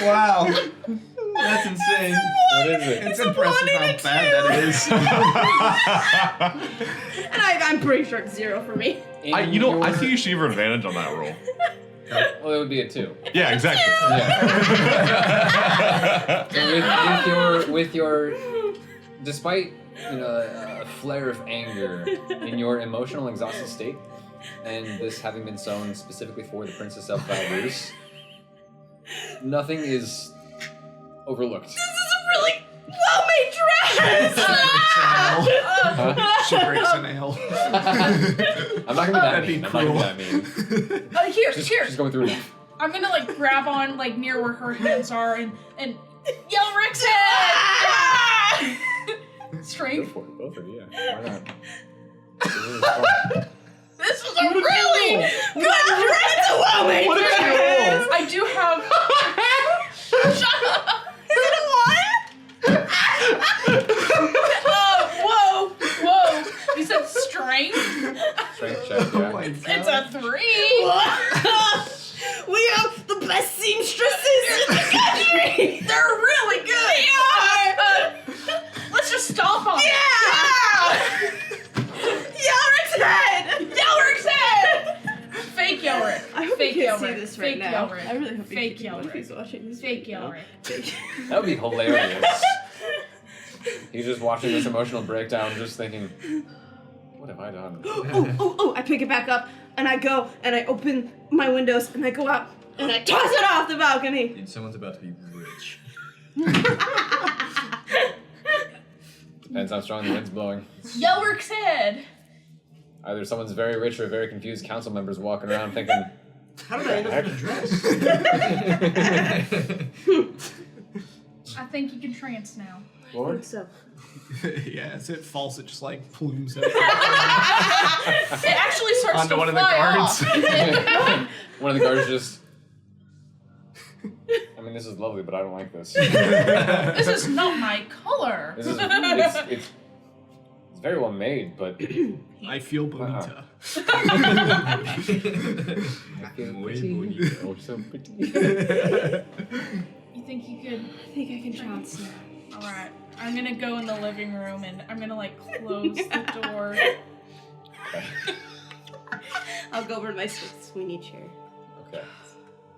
Wow. That's insane. What is it? It's impressive how bad that is. And I'm pretty sure it's 0 for me. I think you should give her advantage on that roll. Well, it would be a 2. Yeah, exactly. Yeah. So with your, despite a flare of anger in your emotional exhausted state, and this having been sewn specifically for the Princess of Valrus, nothing is overlooked. This is a really well-made dress! She breaks a nail. I'm not gonna That'd be be that mean. I'm not gonna be that mean. Here. She's going through enough. I'm gonna like grab on like near where her hands are and yell Rick's head. Go Strength. for it, both of you. Yeah. Why not? This is a really good transformation. What did you roll? I do have. Shut up. Is it a 1? Whoa. You said strength? Strength check, yeah. Oh my god. It's a 3. We have the best seamstresses in the country. They're really good. They are. Let's just stomp on them. Yelric's head. Fake Yelric. I hope Fake you can't Yelric. see this right Fake now. Yelric. I really hope Fake you can't if he's Yelric. watching this Fake right now. Yelric. That would be hilarious. He's just watching this emotional breakdown, just thinking, what have I done? Oh, I pick it back up, and I go, and I open my windows, and I go out, and I toss it off the balcony. Dude, someone's about to be rich. Depends how strong the wind's blowing. Yelric's head. Either someone's very rich or very confused council members walking around thinking, How did I end up in a dress? I think you can trance now. Lord? So, Yeah, as it falls, it just like plumes out. It actually starts Onto to one of the fly guards. off. One of the guards just. I mean, this is lovely, but I don't like this. This is not my color. This is it's very well made, but I feel bonita. Way bonita. oh, so pretty. You think you could? I think I can trance now. All right. I'm gonna go in the living room and I'm gonna like close the door. I'll go over to my Sweeney chair. Okay.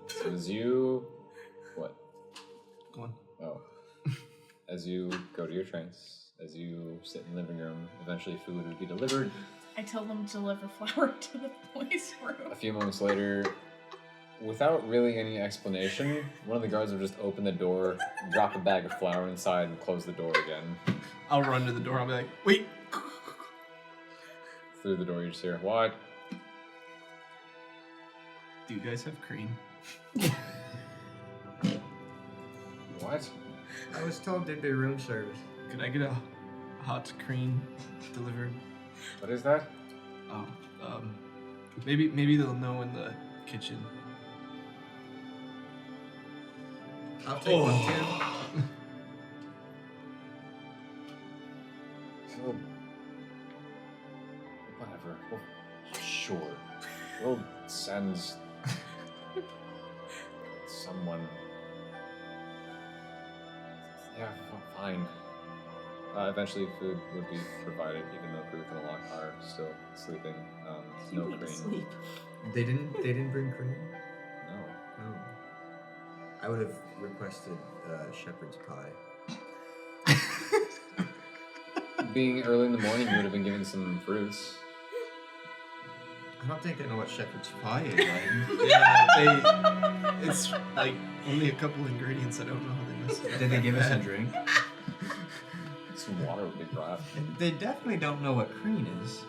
So as you, what? Go on. Oh. As you go to your trance, as you sit in the living room, eventually food would be delivered. I tell them to deliver flour to the boys' room. A few moments later, without really any explanation, one of the guards would just open the door, drop a bag of flour inside, and close the door again. I'll run to the door. I'll be like, wait. Through the door, you just hear, what? Do you guys have cream? What? I was told there'd be room service. Could I get a hot cream delivered? What is that? Oh, maybe they'll know in the kitchen. I'll take one too. Well, whatever. Well, sure. We'll send someone. Yeah, fine. Eventually, food would be provided, even though Ruth and Alok are still sleeping. No cream. Sleep. They didn't bring cream? No. Oh. I would have requested shepherd's pie. Being early in the morning, you would have been given some fruits. I don't think I know what shepherd's pie is. Yeah, it's like only a couple ingredients. I don't know how they mess it up. Did they give us a drink? Some water would be brought. They definitely don't know what cream is.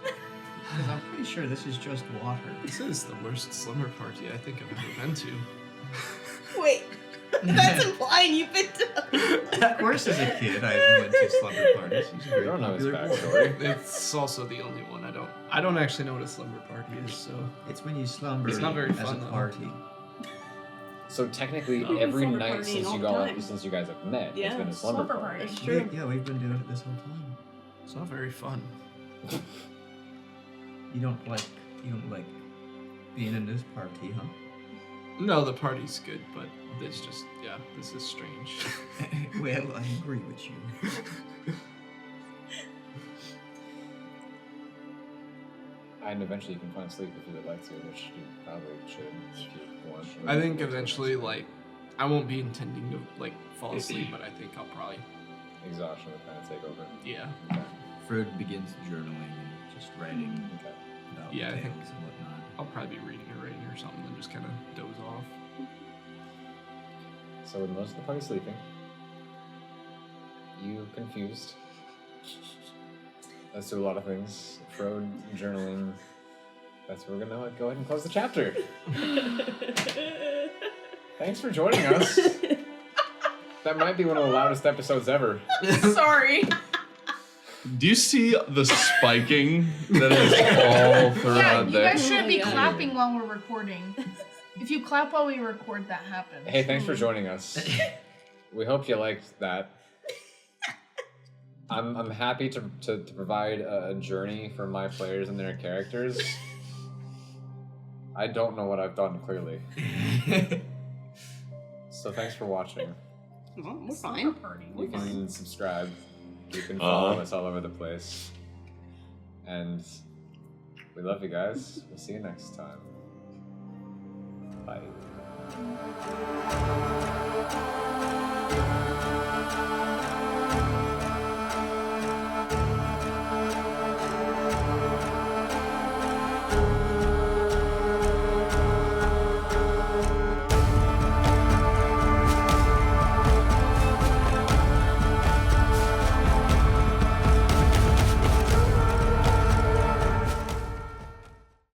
Because I'm pretty sure this is just water. This is the worst slumber party I think I've ever been to. Wait, that's implying you've been to. Of course, as a kid, I went to slumber parties. It was a You very don't know his popular boy. backstory. It's also the only one I don't actually know what a slumber party is, so It's when you slumber It's not very as fun, a though. party. So technically, Oh. every Slumber night partying all since you guys have met, Yeah, it's been a slumber slumber party. party. That's true. Yeah, we've been doing it this whole time. it's not very fun. You don't like being in this party, huh? No, the party's good, but this is strange. Well, I agree with you. And eventually you can find sleep if you would like to, which you probably should if you want. I think eventually, like, I won't be intending to like fall asleep, but I think I'll probably, Exhaustion would kind of take over. yeah. Okay. Freud begins journaling and just writing Okay. about Yeah, I tales think- and whatnot. I'll probably be reading or something, and just kind of doze off. So with most of the party sleeping, you confused as to a lot of things. Frode journaling. That's where we're gonna go ahead and close the chapter. Thanks for joining us. That might be one of the loudest episodes ever. Sorry. Do you see the spiking that is all Yeah, throughout you there? guys shouldn't be Oh my God. clapping while we're recording. If you clap while we record, that happens. Hey, thanks for joining us. We hope you liked that. I'm happy to provide a journey for my players and their characters. I don't know what I've done clearly. So thanks for watching. Well, we're Summer fine. party. You We're fine. can subscribe. You can follow us all over the place. And we love you guys. We'll see you next time. Bye.